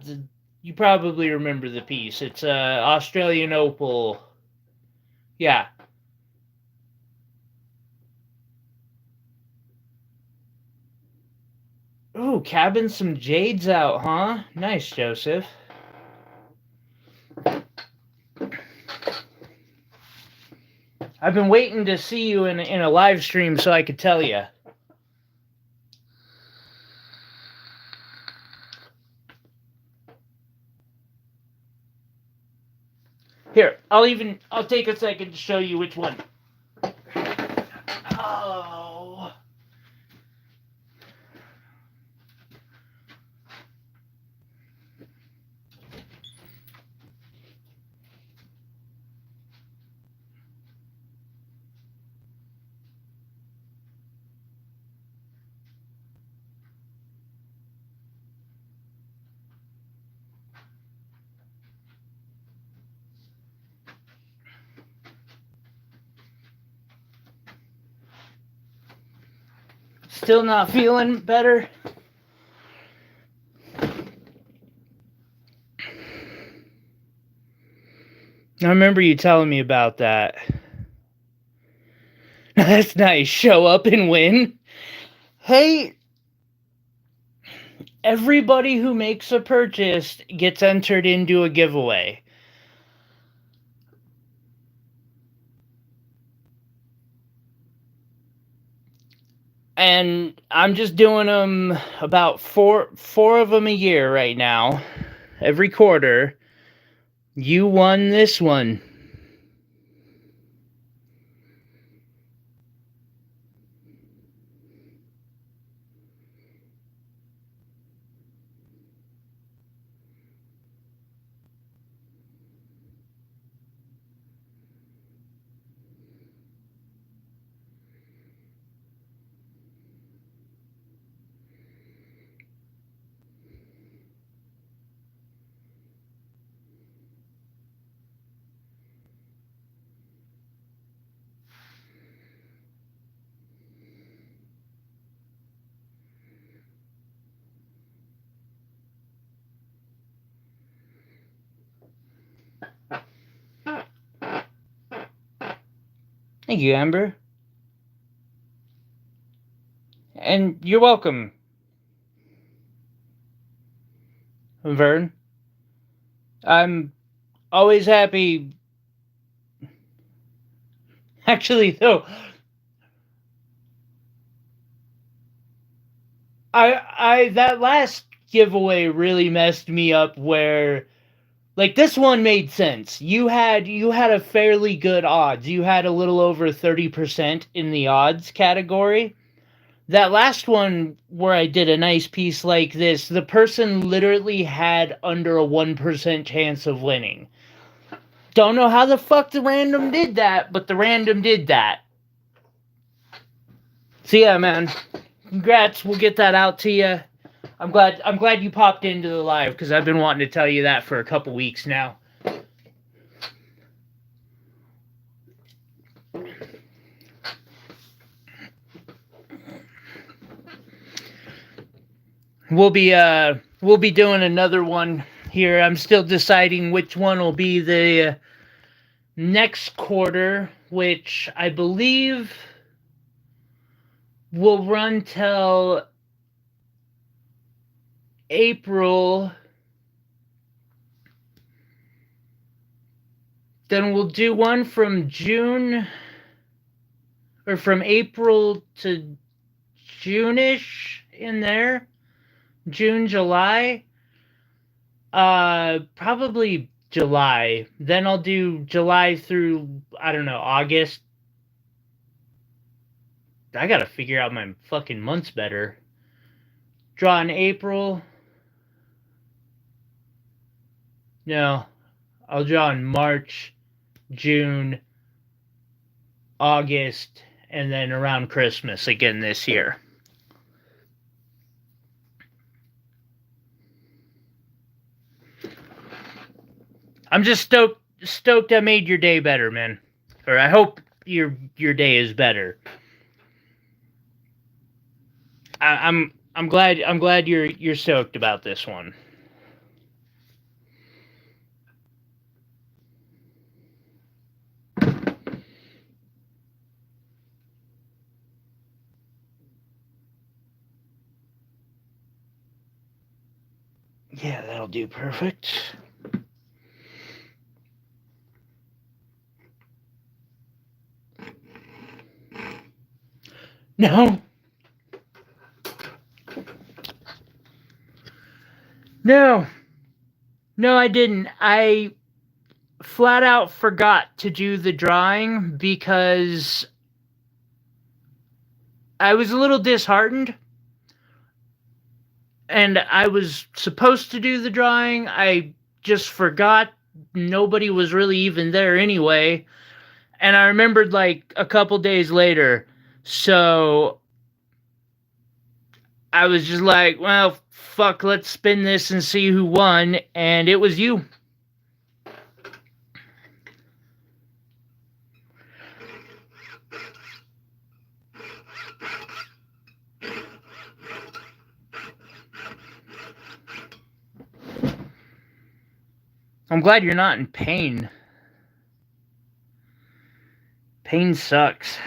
you probably remember the piece. It's Australian opal. Yeah. Ooh, cabbing some jades out, huh? Nice, Joseph. I've been waiting to see you in a live stream so I could tell you. Here, I'll take a second to show you which one. Oh. Still not feeling better? I remember you telling me about that. That's nice. Show up and win. Hey, everybody who makes a purchase gets entered into a giveaway. And I'm just doing them about four of them a year right now. every quarter. You won this one. Thank you, Amber. And you're welcome, Vern. I'm always happy. Actually, though, I that last giveaway really messed me up. Where like this one made sense. You had a fairly good odds. You had a little over 30% in the odds category. That last one where I did a nice piece like this, the person literally had under a 1% chance of winning. Don't know how the fuck the random did that, but the random did that. So yeah, man, congrats. We'll get that out to you. I'm glad you popped into the live because I've been wanting to tell you that for a couple weeks now. We'll be doing another one here. I'm still deciding which one will be the next quarter, which I believe will run till April. Then we'll do one from June, or from April to June-ish in there. June, July. Probably July. Then I'll do July through, I don't know, August. I gotta figure out my fucking months better. Draw in April. No, I'll draw in March, June, August, and then around Christmas again this year. I'm just stoked I made your day better, man. Or I hope your day is better. I'm glad you're stoked about this one. Yeah, that'll do perfect. No. No. No, I didn't. I flat out forgot to do the drawing because I was a little disheartened. And I was supposed to do the drawing. I just forgot. Nobody was really even there anyway. And I remembered like a couple days later. So I was just like, well, fuck, let's spin this and see who won. And it was you. I'm glad you're not in pain. Pain sucks.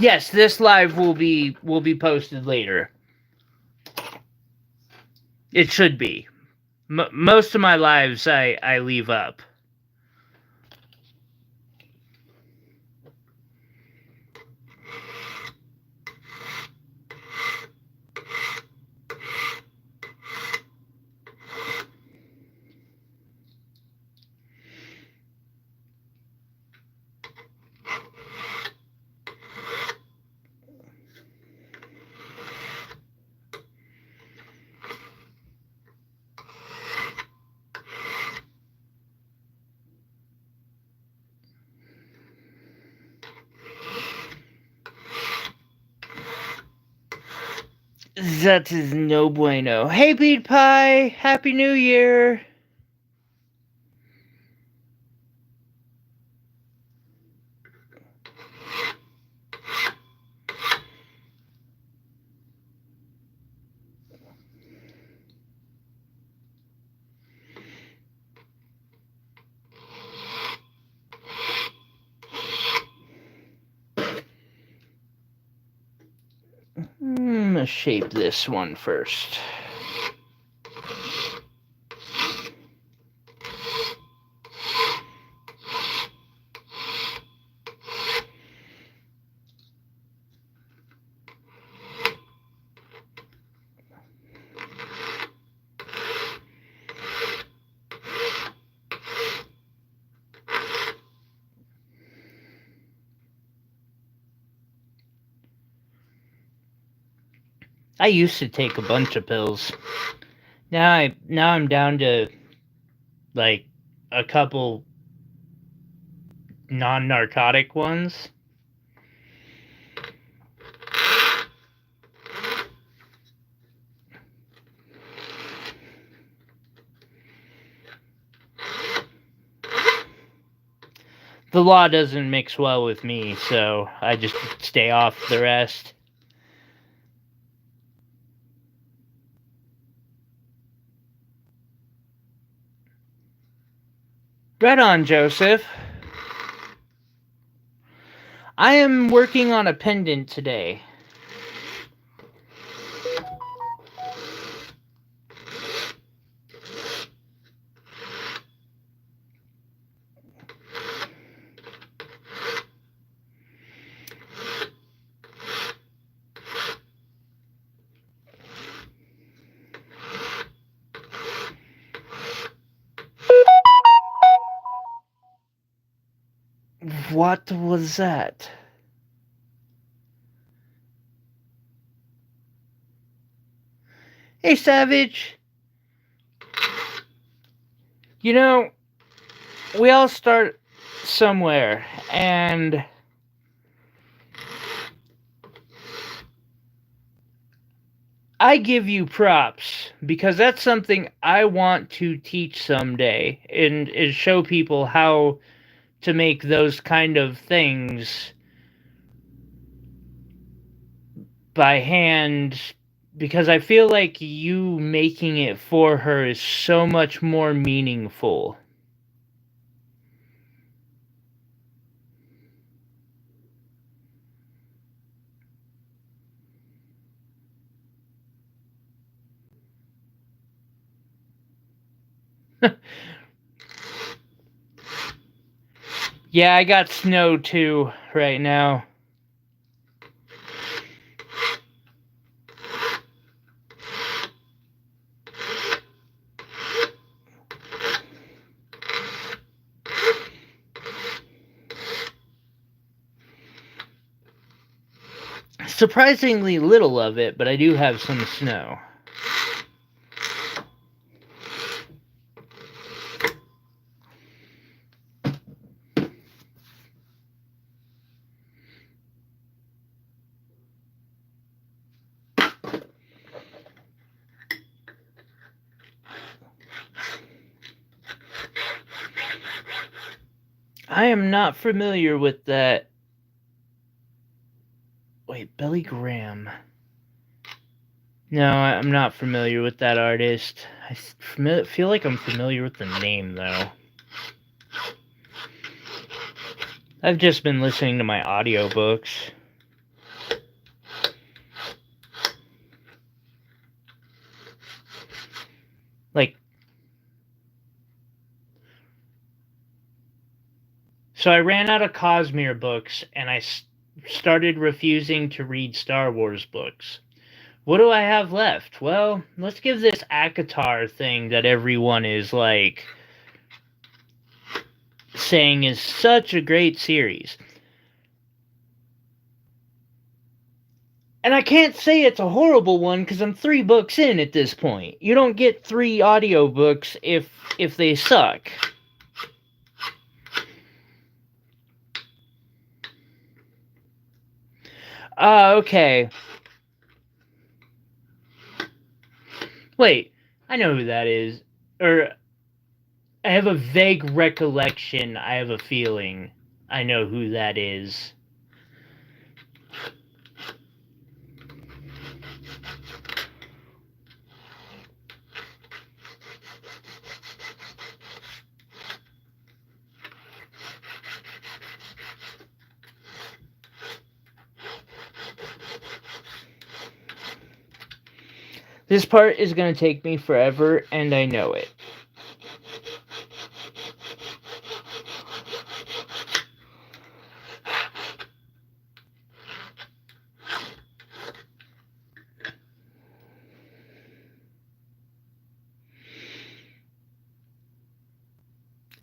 Yes, this live will be posted later. It should be. Most of my lives I leave up. That is no bueno. Hey, Pete Pie! Happy New Year! I'm gonna shape this one first. I used to take a bunch of pills. Now I'm down to like a couple non-narcotic ones. The law doesn't mix well with me, so I just stay off the rest. Right on, Joseph. I am working on a pendant today. What was that? Hey, Savage. You know, we all start somewhere, and I give you props because that's something I want to teach someday and show people how to make those kind of things by hand, because I feel like you making it for her is so much more meaningful. Yeah, I got snow too right now. Surprisingly little of it, but I do have some snow. I am not familiar with that. Wait, Billy Graham. No, I'm not familiar with that artist. I feel like I'm familiar with the name, though. I've just been listening to my audiobooks. So I ran out of Cosmere books, and I started refusing to read Star Wars books. What do I have left? Well, let's give this ACOTAR thing that everyone is like saying is such a great series. And I can't say it's a horrible one because I'm 3 books in at this point. You don't get 3 audiobooks if they suck. Okay. Wait, I know who that is. Or I have a vague recollection. I have a feeling I know who that is. This part is going to take me forever, and I know it.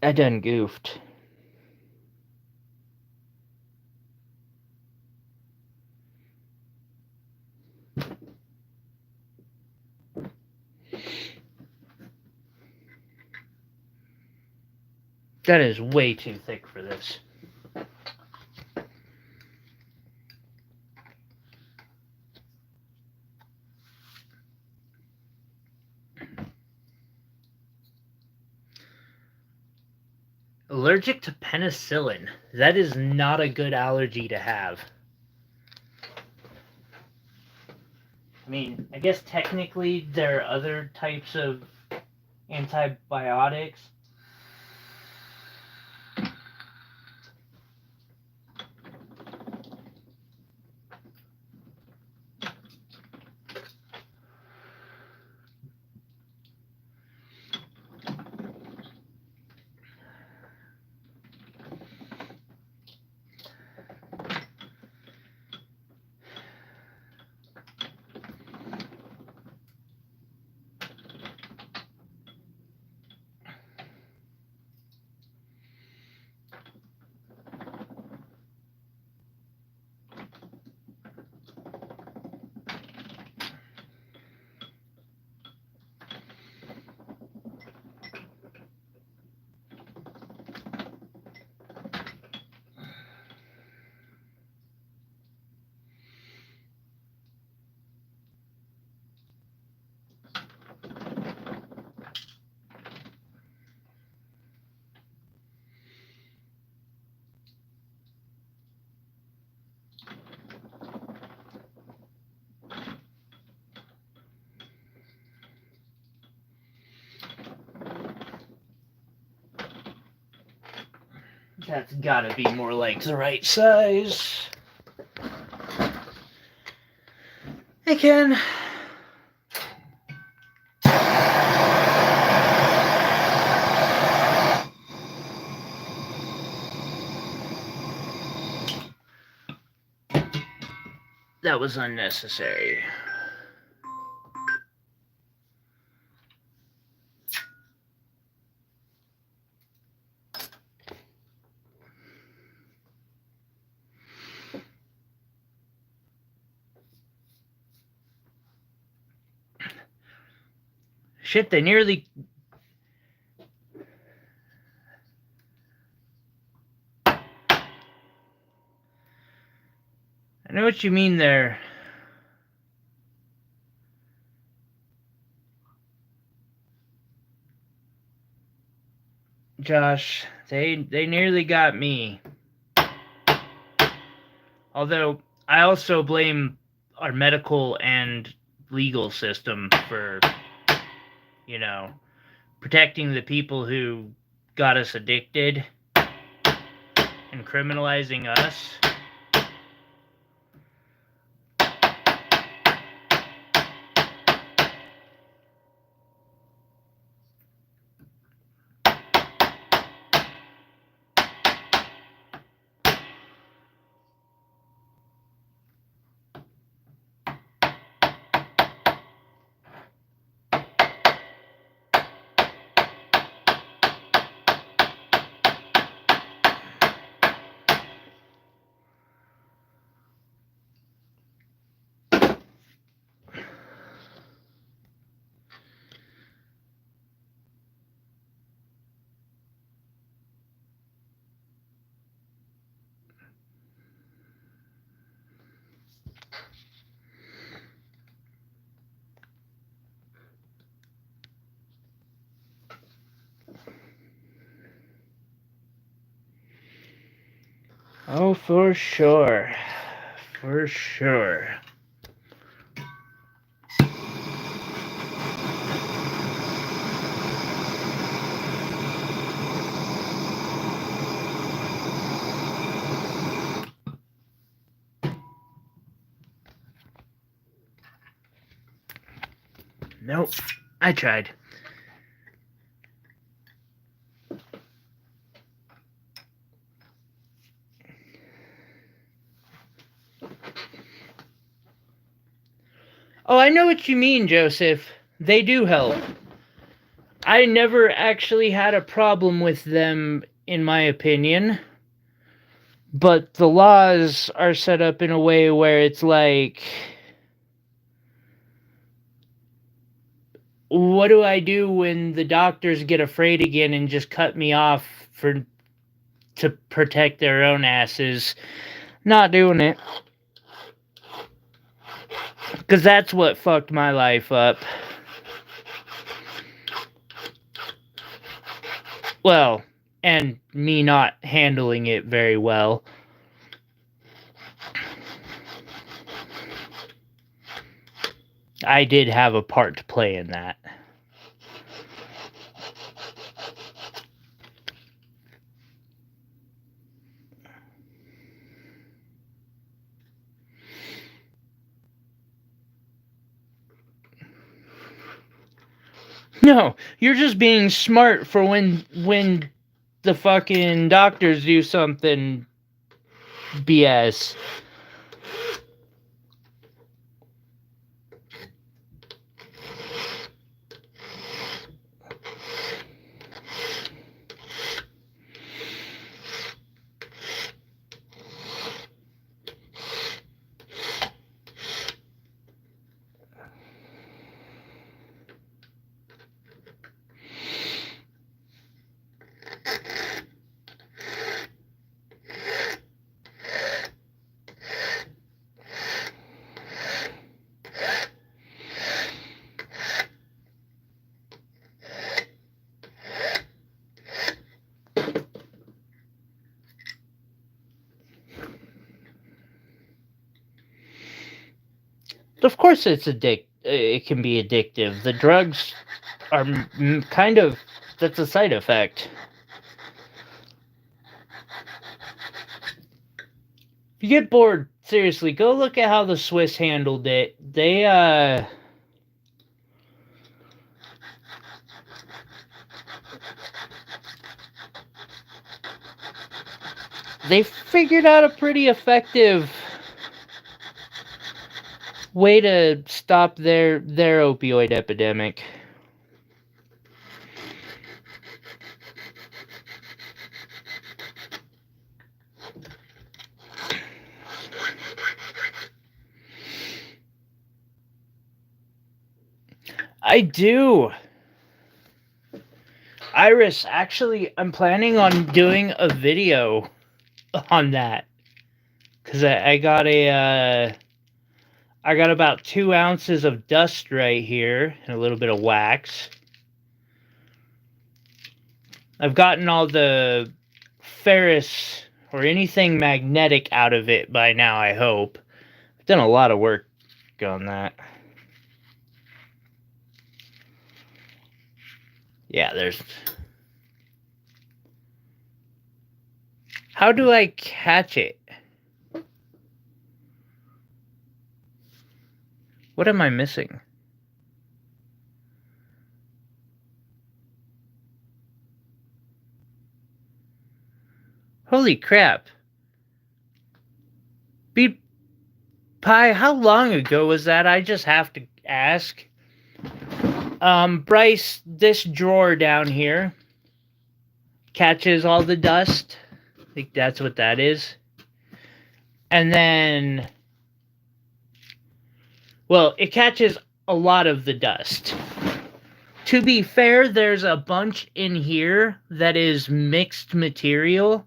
I done goofed. That is way too thick for this. Allergic to penicillin. That is not a good allergy to have. I mean, I guess technically there are other types of antibiotics. That's gotta be more like the right size. Hey, Ken. That was unnecessary. Shit, they nearly... I know what you mean there. Josh, they nearly got me. Although, I also blame our medical and legal system for, you know, protecting the people who got us addicted and criminalizing us. Oh, for sure. For sure. Nope. I tried. Oh, I know what you mean, Joseph. They do help. I never actually had a problem with them, in my opinion. But the laws are set up in a way where it's like, what do I do when the doctors get afraid again and just cut me off to protect their own asses? Not doing it. Because that's what fucked my life up. Well, and me not handling it very well. I did have a part to play in that. No, you're just being smart for when the fucking doctors do something BS. Of course, it can be addictive. The drugs are kind of, that's a side effect. If you get bored, seriously, go look at how the Swiss handled it. They figured out a pretty effective way to stop their opioid epidemic. I do. Iris, actually, I'm planning on doing a video on that. Because I got I got about 2 ounces of dust right here and a little bit of wax. I've gotten all the ferrous or anything magnetic out of it by now, I hope. I've done a lot of work on that. Yeah, there's... How do I catch it? What am I missing? Holy crap. Beat Pie, how long ago was that? I just have to ask. Bryce, this drawer down here catches all the dust. I think that's what that is. And then, well, it catches a lot of the dust. To be fair, there's a bunch in here that is mixed material.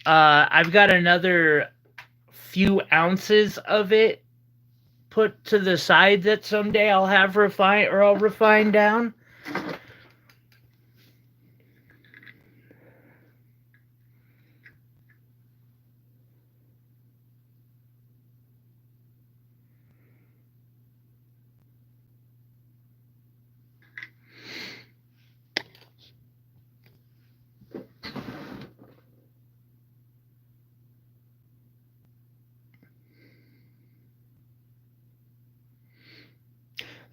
I've got another few ounces of it put to the side that someday I'll have I'll refine down.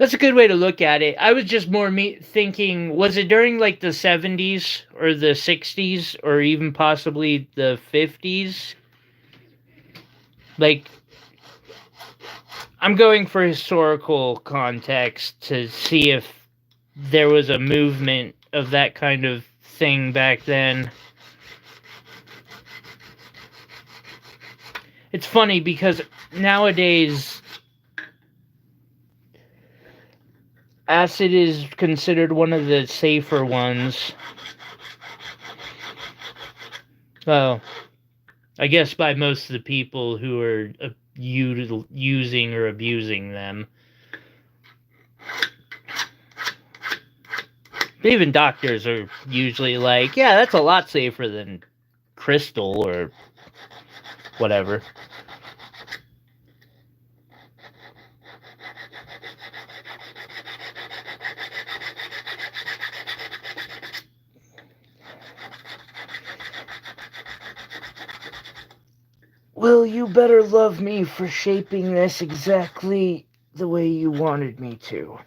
That's a good way to look at it. I was just more thinking, was it during like the 70s or the 60s or even possibly the 50s? Like, I'm going for historical context to see if there was a movement of that kind of thing back then. It's funny because nowadays acid is considered one of the safer ones. Well, I guess by most of the people who are using or abusing them. Even doctors are usually like, yeah, that's a lot safer than crystal or whatever. Well, you better love me for shaping this exactly the way you wanted me to.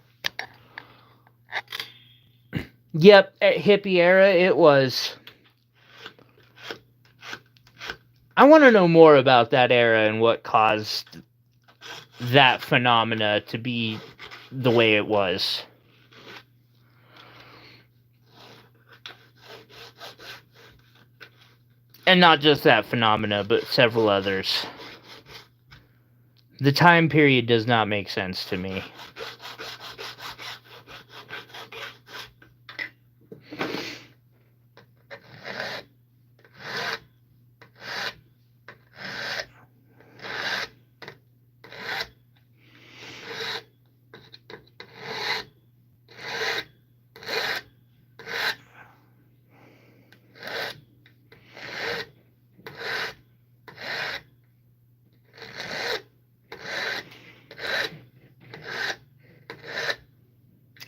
Yep, at hippie era it was. I want to know more about that era and what caused that phenomena to be the way it was. And not just that phenomena, but several others. The time period does not make sense to me.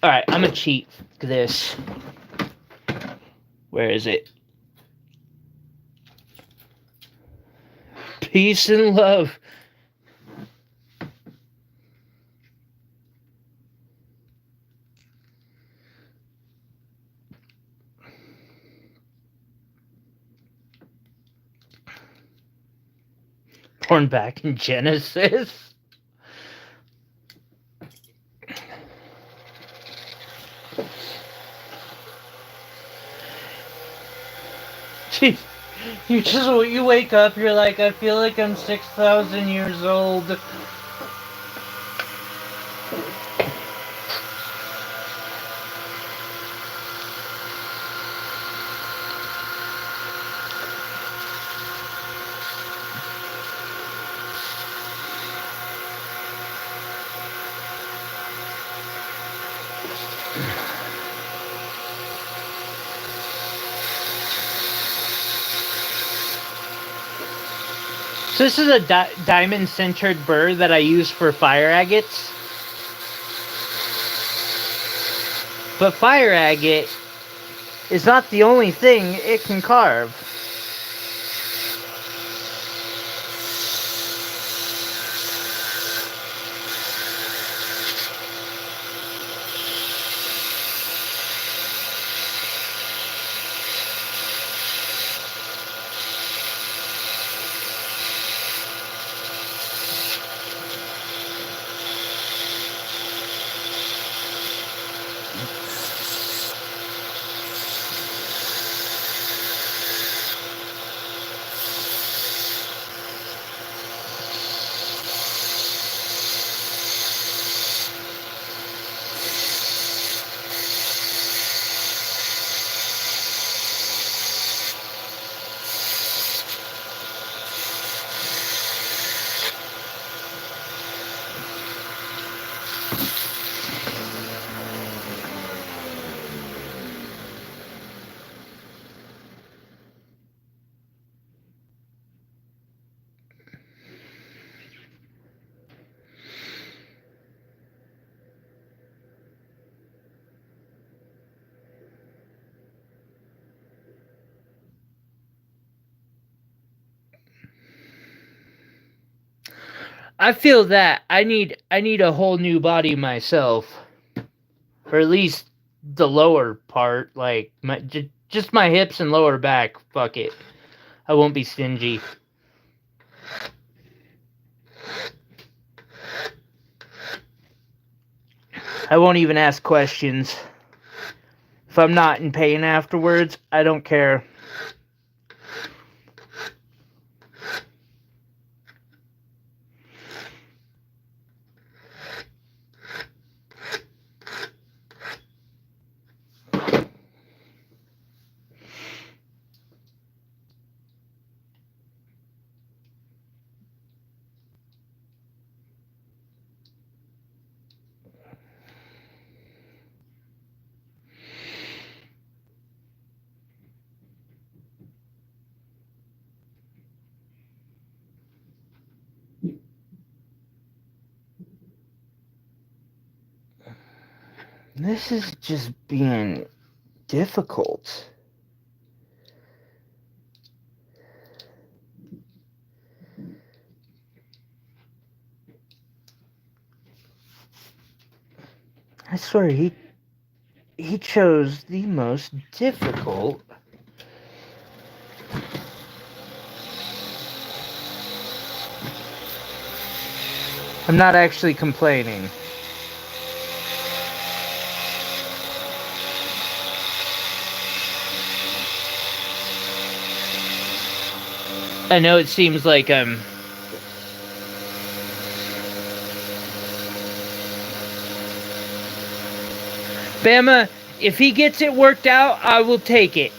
Alright, I'm gonna cheat this. Where is it? Peace and love. Born back in Genesis. Jeez. You wake up, you're like, I feel like I'm 6,000 years old. So this is a diamond-centered burr that I use for fire agates. But fire agate is not the only thing it can carve. I feel that I need a whole new body myself, or at least the lower part, like just my hips and lower back. Fuck it, I won't be stingy. I won't even ask questions. If I'm not in pain afterwards, I don't care. This is just being difficult. I swear he chose the most difficult. I'm not actually complaining. I know it seems like I'm... Bama, if he gets it worked out, I will take it.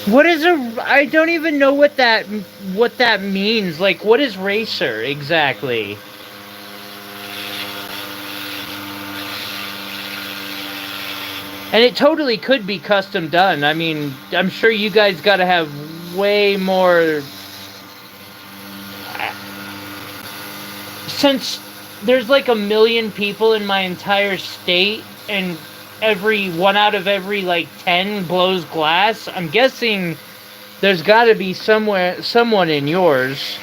What is a... I don't even know what that means. Like, what is racer exactly? And it totally could be custom done. I mean, I'm sure you guys gotta have way more... Since there's like 1 million people in my entire state, and every 1 out of every like 10 blows glass, I'm guessing there's gotta be someone in yours.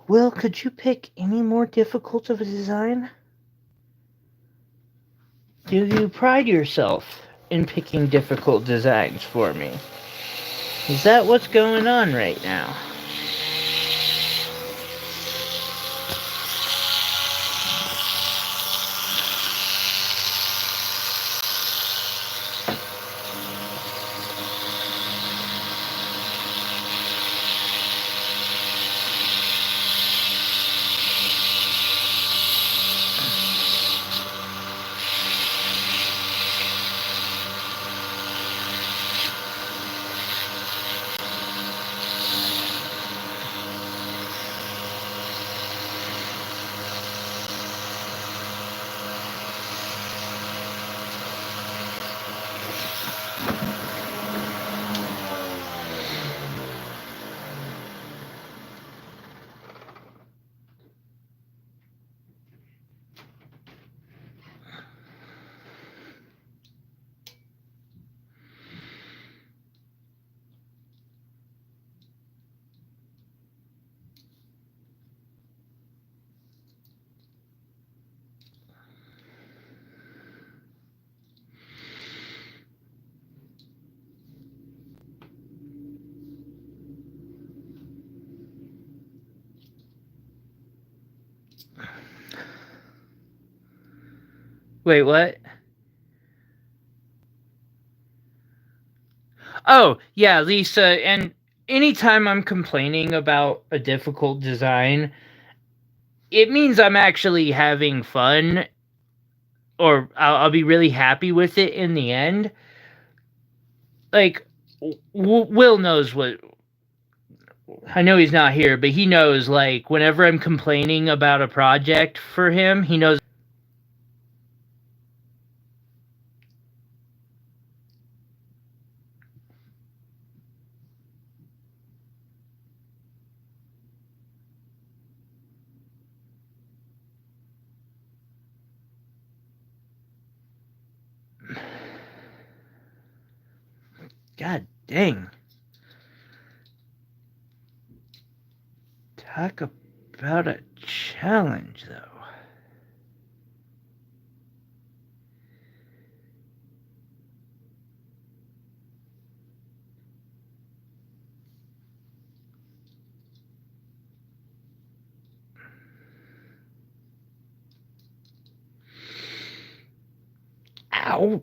Will, could you pick any more difficult of a design? Do you pride yourself in picking difficult designs for me? Is that what's going on right now? Wait, what? Oh, yeah, Lisa, and anytime I'm complaining about a difficult design, it means I'm actually having fun, or I'll be really happy with it in the end. Like, Will knows what. I know he's not here, but he knows, like, whenever I'm complaining about a project for him, he knows. God dang. Talk about a challenge, though. Ow.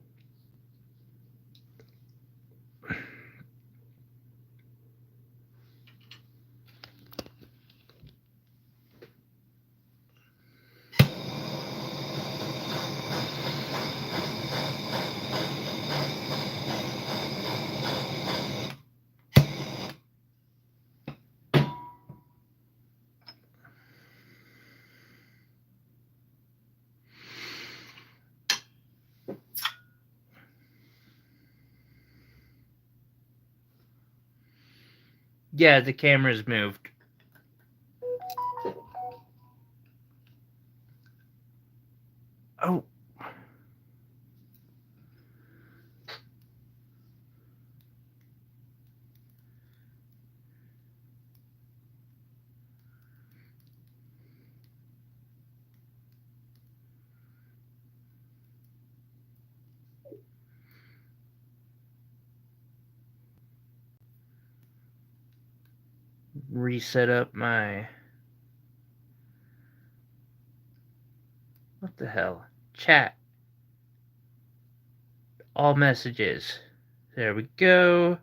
Yeah, the camera's moved. Oh. Reset up my. What the hell? Chat. All messages. There we go.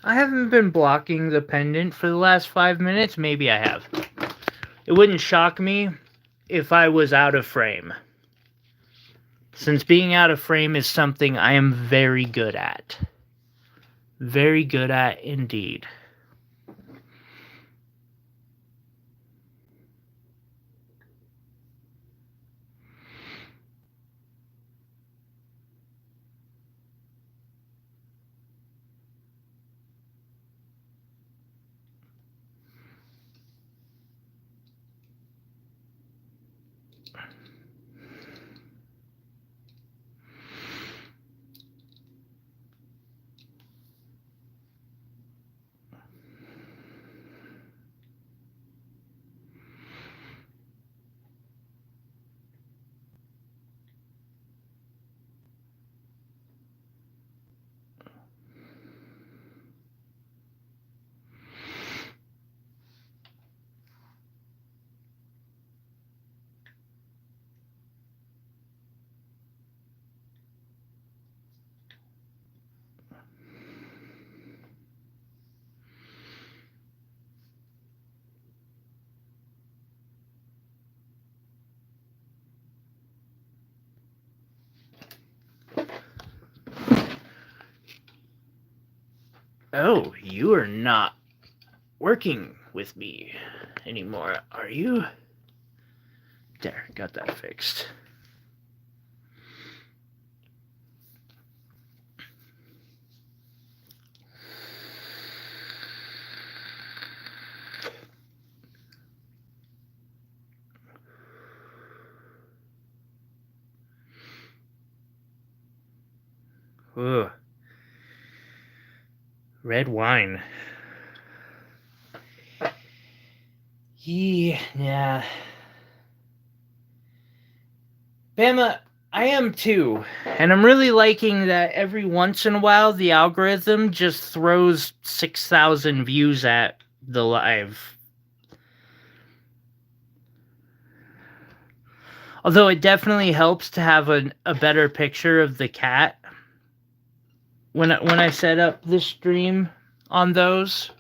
I haven't been blocking the pendant for the last 5 minutes. Maybe I have. It wouldn't shock me if I was out of frame, since being out of frame is something I am very good at. Very good at indeed. Oh, you are not working with me anymore, are you? There, got that fixed. Ugh. Red wine. Yeah. Bama, I am too. And I'm really liking that every once in a while the algorithm just throws 6,000 views at the live. Although it definitely helps to have a better picture of the cat when I set up the stream on those.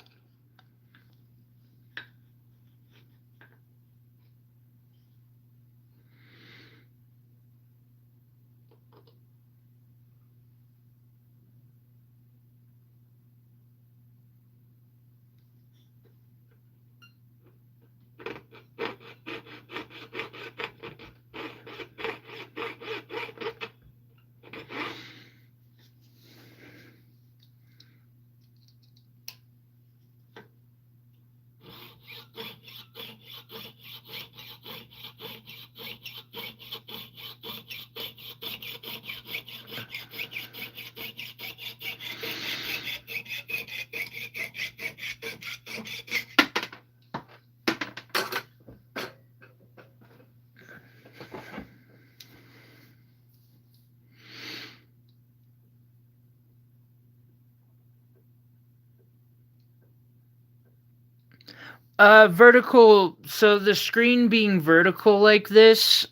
Vertical, so the screen being vertical like this,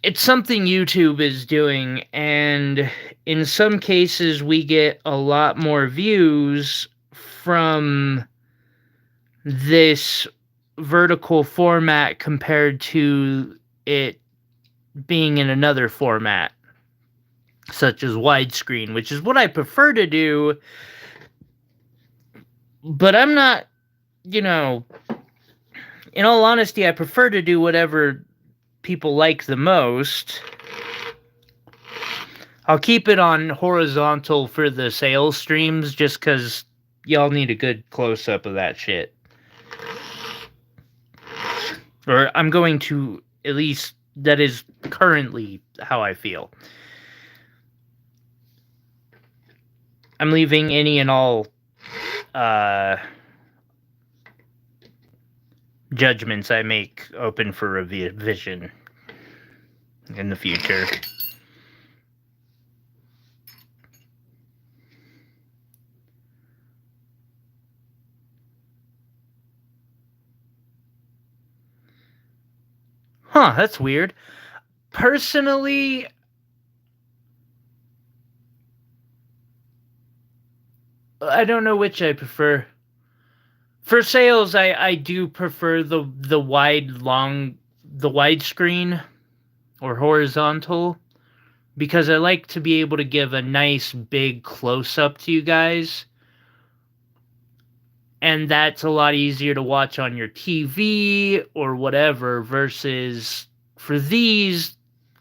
it's something YouTube is doing, and in some cases we get a lot more views from this vertical format compared to it being in another format, such as widescreen, which is what I prefer to do. But I'm not, in all honesty, I prefer to do whatever people like the most. I'll keep it on horizontal for the sales streams just because y'all need a good close-up of that shit. Or I'm going to, at least, that is currently how I feel. I'm leaving any and all judgments I make open for revision in the future. Huh, that's weird. Personally, I don't know which I prefer. For sales, I do prefer the widescreen or horizontal, because I like to be able to give a nice big close-up to you guys. And that's a lot easier to watch on your TV or whatever, versus for these,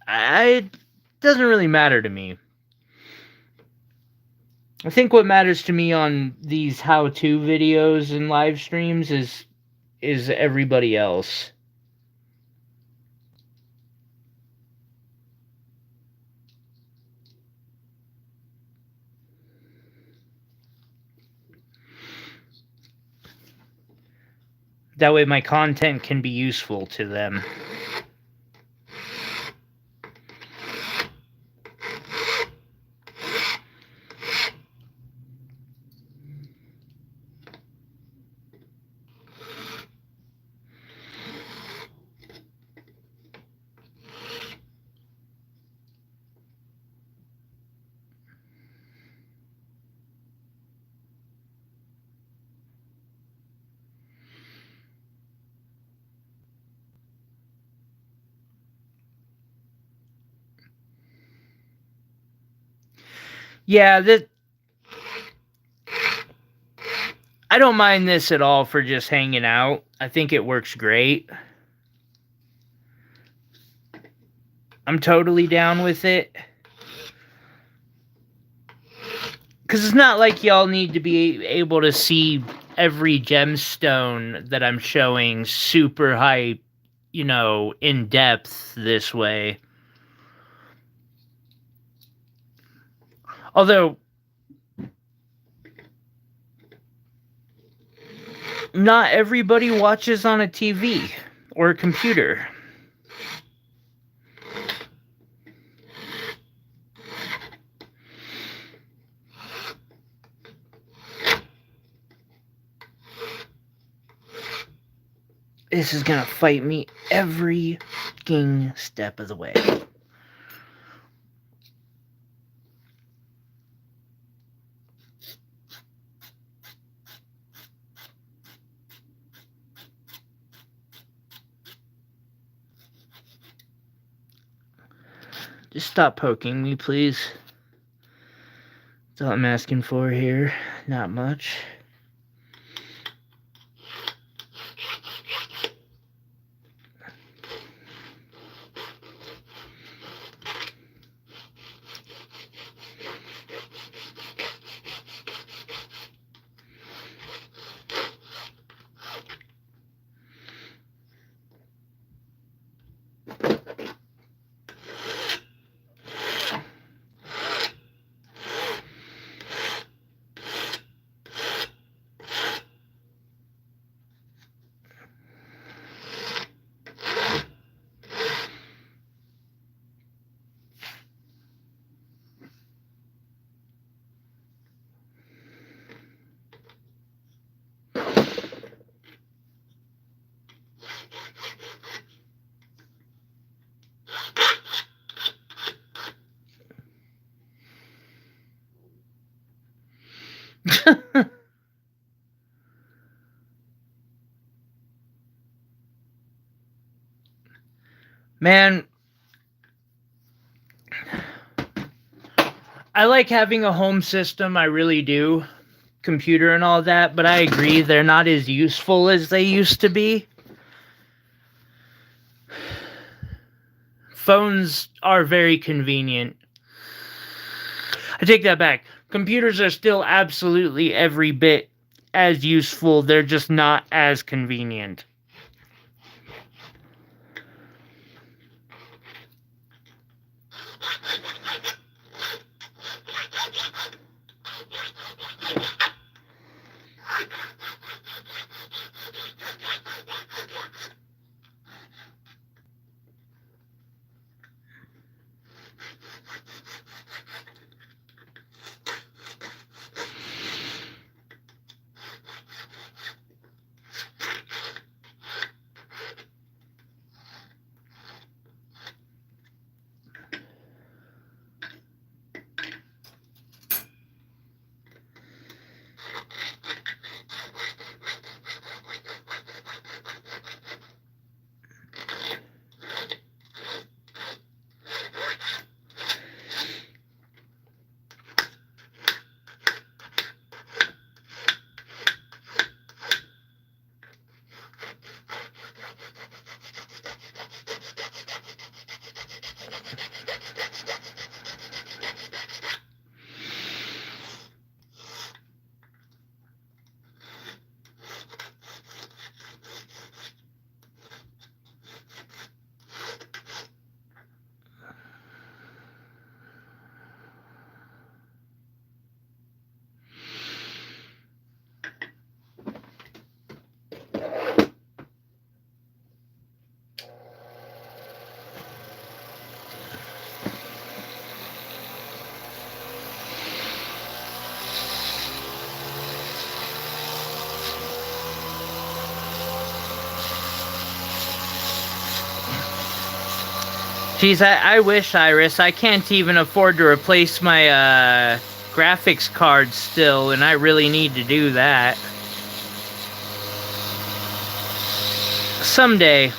it doesn't really matter to me. I think what matters to me on these how-to videos and live streams is everybody else. That way my content can be useful to them. Yeah, I don't mind this at all for just hanging out. I think it works great. I'm totally down with it. Because it's not like y'all need to be able to see every gemstone that I'm showing super high, in depth this way. Although, not everybody watches on a TV or a computer. This is gonna fight me every fucking step of the way. Just stop poking me, please. That's all I'm asking for here. Not much. Man, I like having a home system, I really do. Computer and all that, but I agree they're not as useful as they used to be. Phones are very convenient. I take that back. Computers are still absolutely every bit as useful, they're just not as convenient. Geez, I wish, Iris. I can't even afford to replace my graphics card still, and I really need to do that. Someday.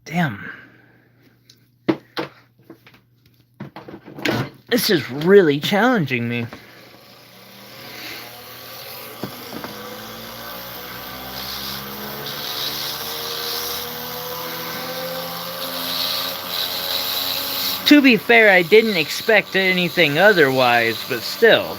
Damn. This is really challenging me. To be fair, I didn't expect anything otherwise, but still.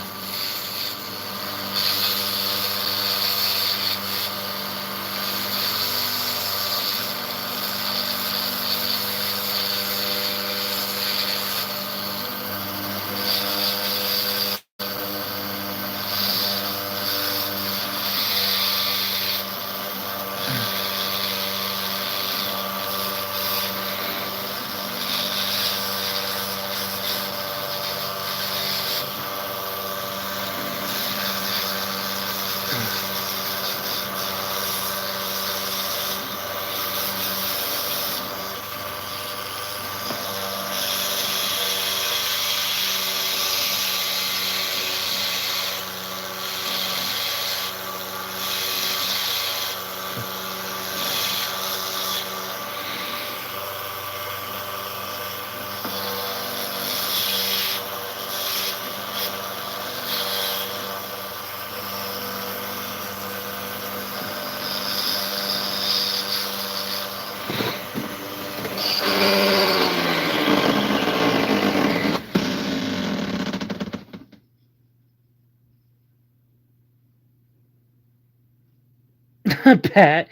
Pat,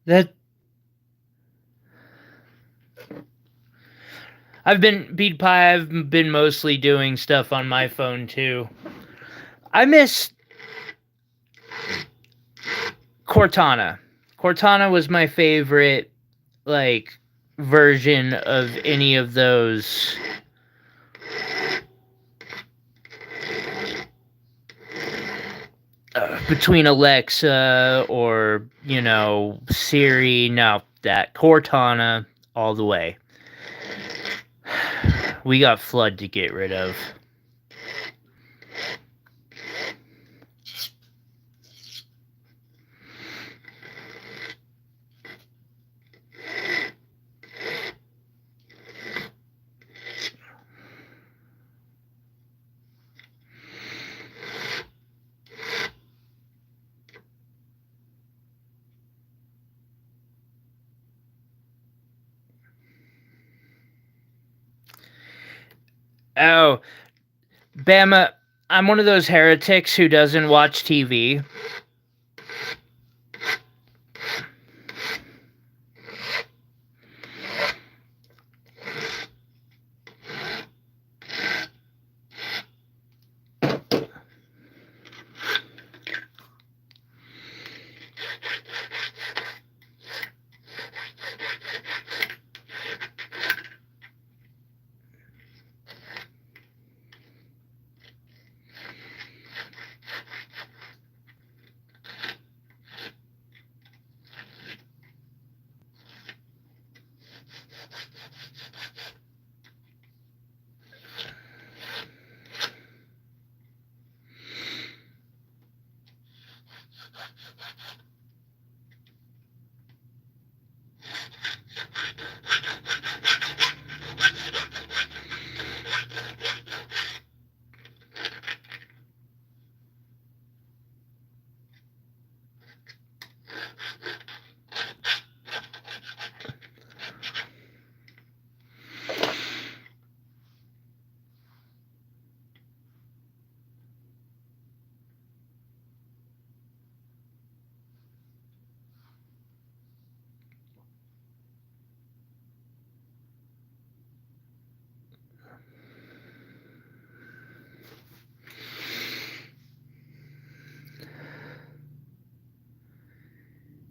that I've been mostly doing stuff on my phone too. I miss Cortana. Cortana was my favorite, like, version of any of those. Between Alexa or, Siri, no, that Cortana all the way. We got Flood to get rid of. Oh, Bama, I'm one of those heretics who doesn't watch TV.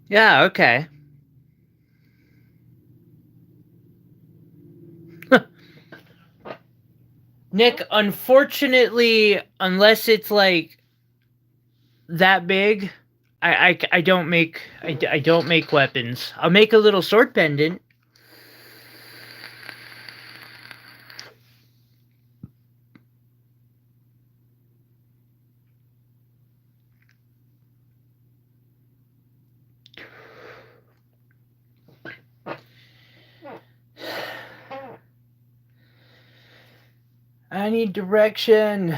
Yeah, okay. Nick, unfortunately, unless it's like that big, I don't make I don't make weapons. I'll make a little sword pendant. I need direction.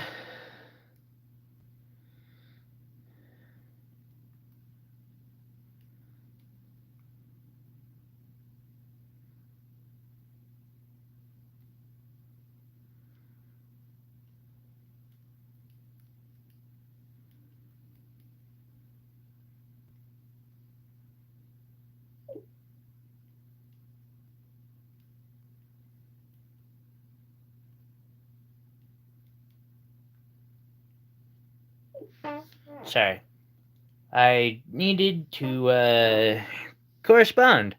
Sorry. I needed to correspond.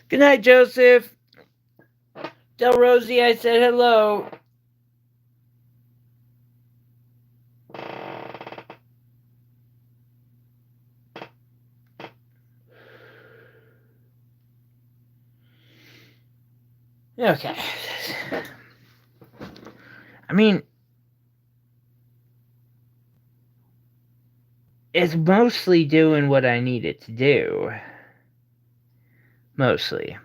Good night, Joseph. Tell Rosie I said hello. Okay. I mean, it's mostly doing what I need it to do. Mostly.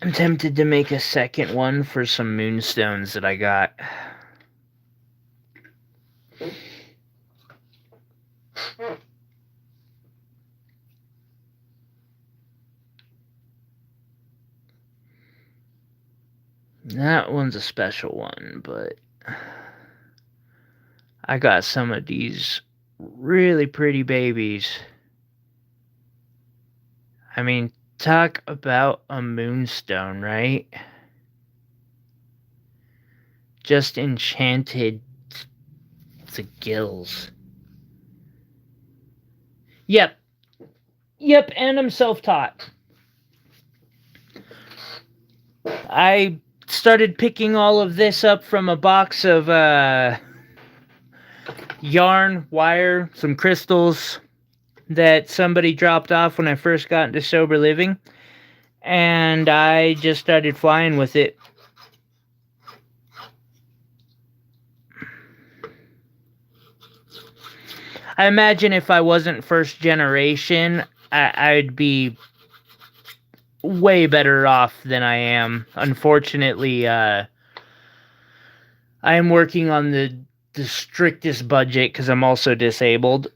I'm tempted to make a second one for some moonstones that I got. That one's a special one, but I got some of these really pretty babies. I mean, talk about a moonstone, right? Just enchanted to gills. Yep, and I'm self-taught. I started picking all of this up from a box of yarn, wire, some crystals that somebody dropped off when I first got into sober living, and I just started flying with it. I imagine if I wasn't first generation, I'd be way better off than I am. Unfortunately, I am working on the strictest budget because I'm also disabled.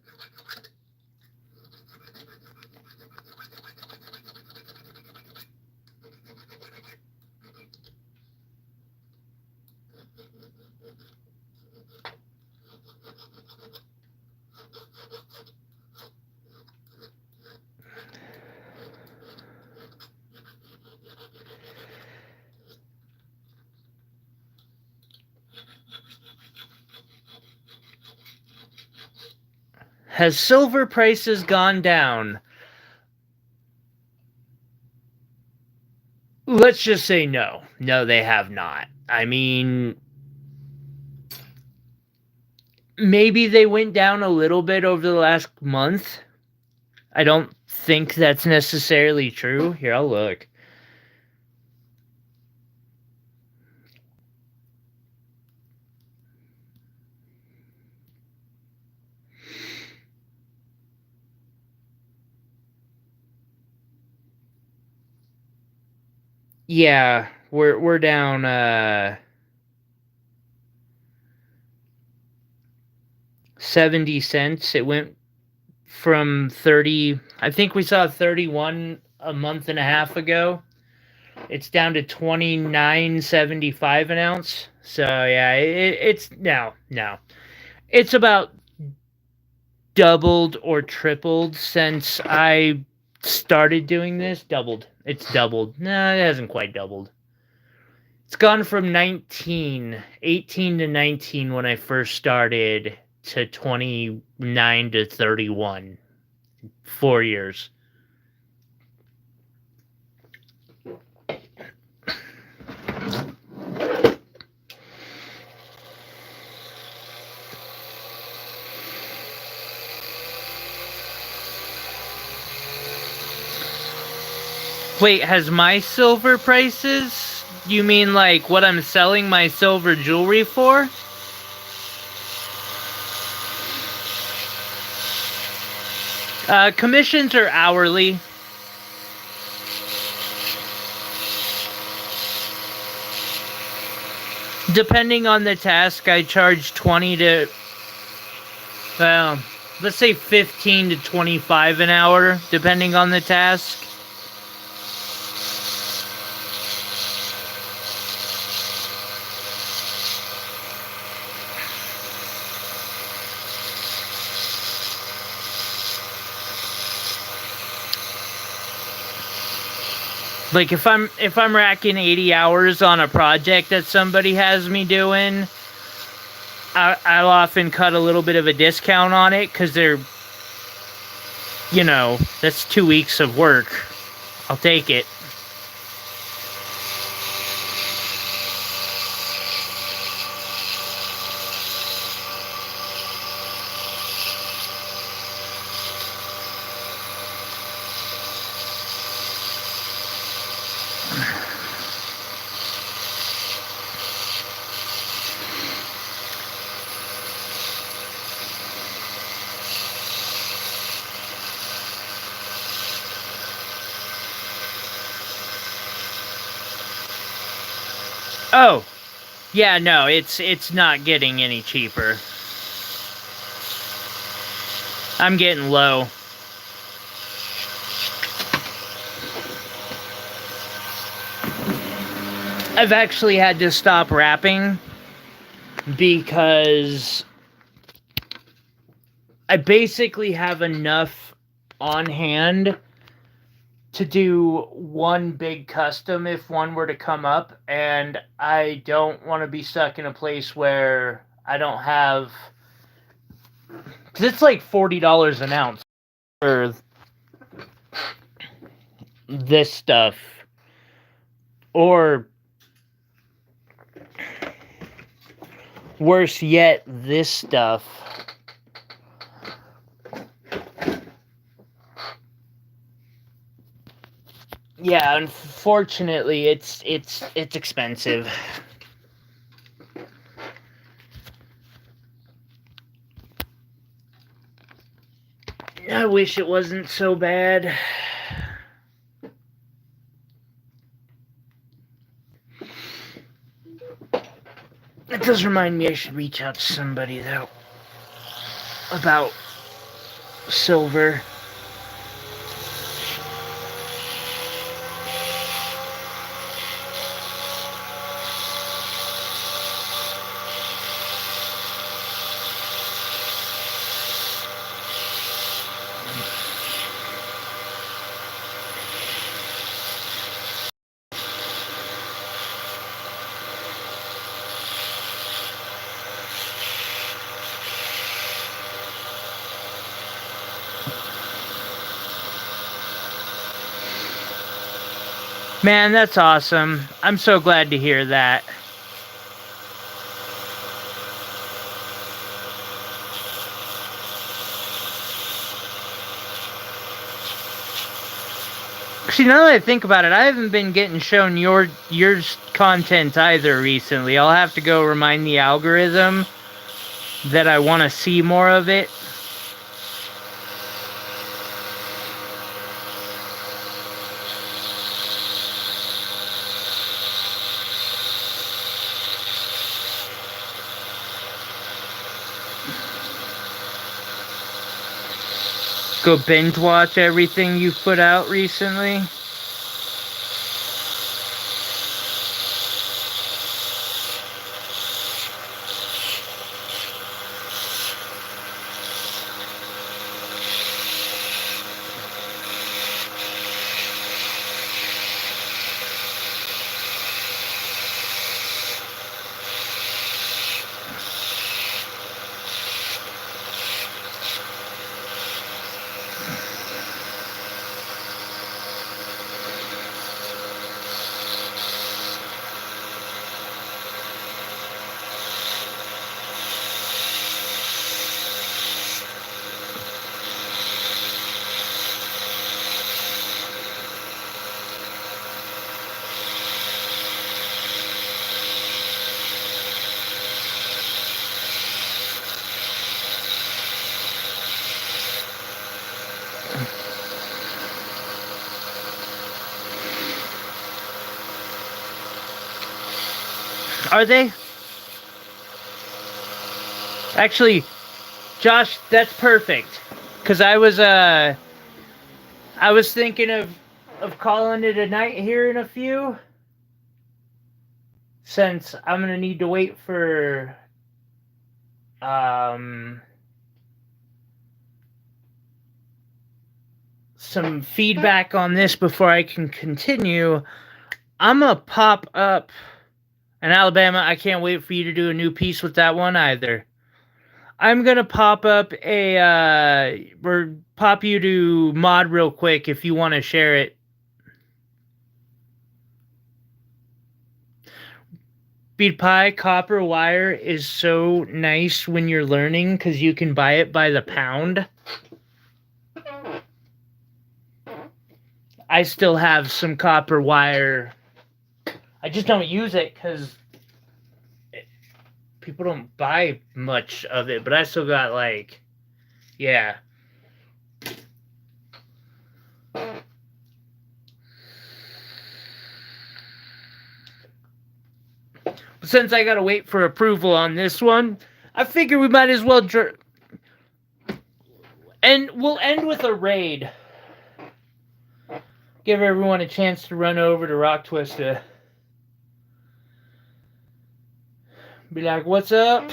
Has silver prices gone down? Let's just say no. No, they have not. I mean, maybe they went down a little bit over the last month. I don't think that's necessarily true. Here, I'll look. Yeah, we're down 70 cents. It went from 30, I think we saw 31 a month and a half ago. It's down to 29.75 an ounce. So yeah, it's no. It's about doubled or tripled since I started doing this. Doubled. It's doubled. No, it hasn't quite doubled. It's gone from 18 to 19 when I first started to 29 to 31. 4 years. Wait, has my silver prices? You mean like what I'm selling my silver jewelry for? Commissions are hourly. Depending on the task, I charge 20 to, let's say 15 to 25 an hour, depending on the task. Like if I'm racking 80 hours on a project that somebody has me doing, I'll often cut a little bit of a discount on it because they're, you know, that's 2 weeks of work. I'll take it. Oh, yeah, no, it's not getting any cheaper. I'm getting low. I've actually had to stop wrapping because I basically have enough on hand to do one big custom if one were to come up, and I don't want to be stuck in a place where I don't have, because it's like $40 an ounce for this stuff, or worse yet, this stuff. Yeah, unfortunately, it's expensive. I wish it wasn't so bad. It does remind me I should reach out to somebody, though, about silver. Man, that's awesome. I'm so glad to hear that. See, now that I think about it, I haven't been getting shown your content either recently. I'll have to go remind the algorithm that I want to see more of it. Go binge watch everything you've put out recently. Are they? Actually, Josh, that's perfect. Cause I was thinking of calling it a night here in a few. Since I'm gonna need to wait for some feedback on this before I can continue, I'm gonna pop up. And Alabama, I can't wait for you to do a new piece with that one either. I'm gonna pop up or pop you to mod real quick if you want to share it. Bead pie copper wire is so nice when you're learning because you can buy it by the pound. I still have some copper wire. I just don't use it because people don't buy much of it, but I still got like, yeah. But since I gotta wait for approval on this one, I figure we might as well and we'll end with a raid. Give everyone a chance to run over to Rock Twista. Be like, what's up?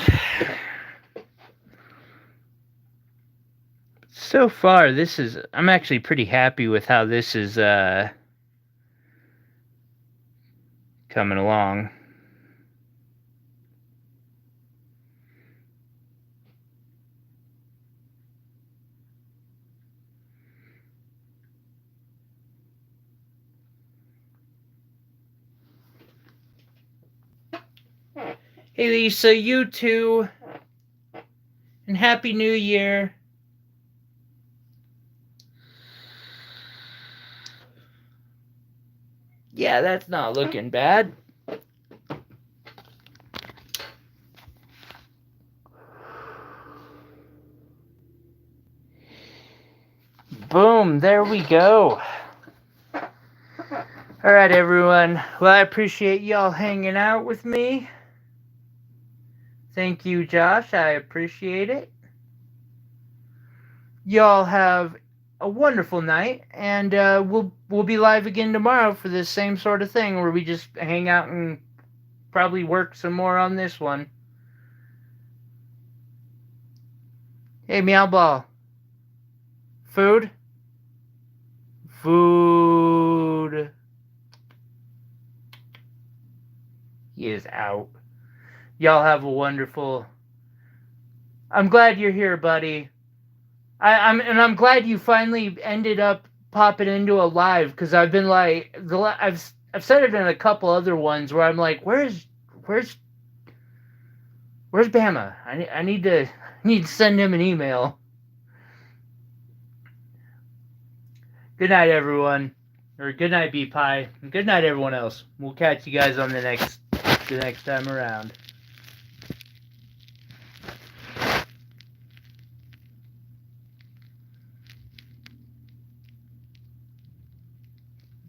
So far, I'm actually pretty happy with how this is coming along. Hey Lisa, you too. And Happy New Year. Yeah, that's not looking bad. Boom, there we go. Alright, everyone. Well, I appreciate y'all hanging out with me. Thank you, Josh. I appreciate it. Y'all have a wonderful night, and we'll be live again tomorrow for this same sort of thing where we just hang out and probably work some more on this one. Hey, Meow Ball. Food? Food. He is out. Y'all have a wonderful... I'm glad you're here, buddy. I'm glad you finally ended up popping into a live, because I've been like... I've said it in a couple other ones where I'm like, where's Bama? I need to send him an email. Good night, everyone. Or good night, B-Pie. And good night, everyone else. We'll catch you guys on the next time around.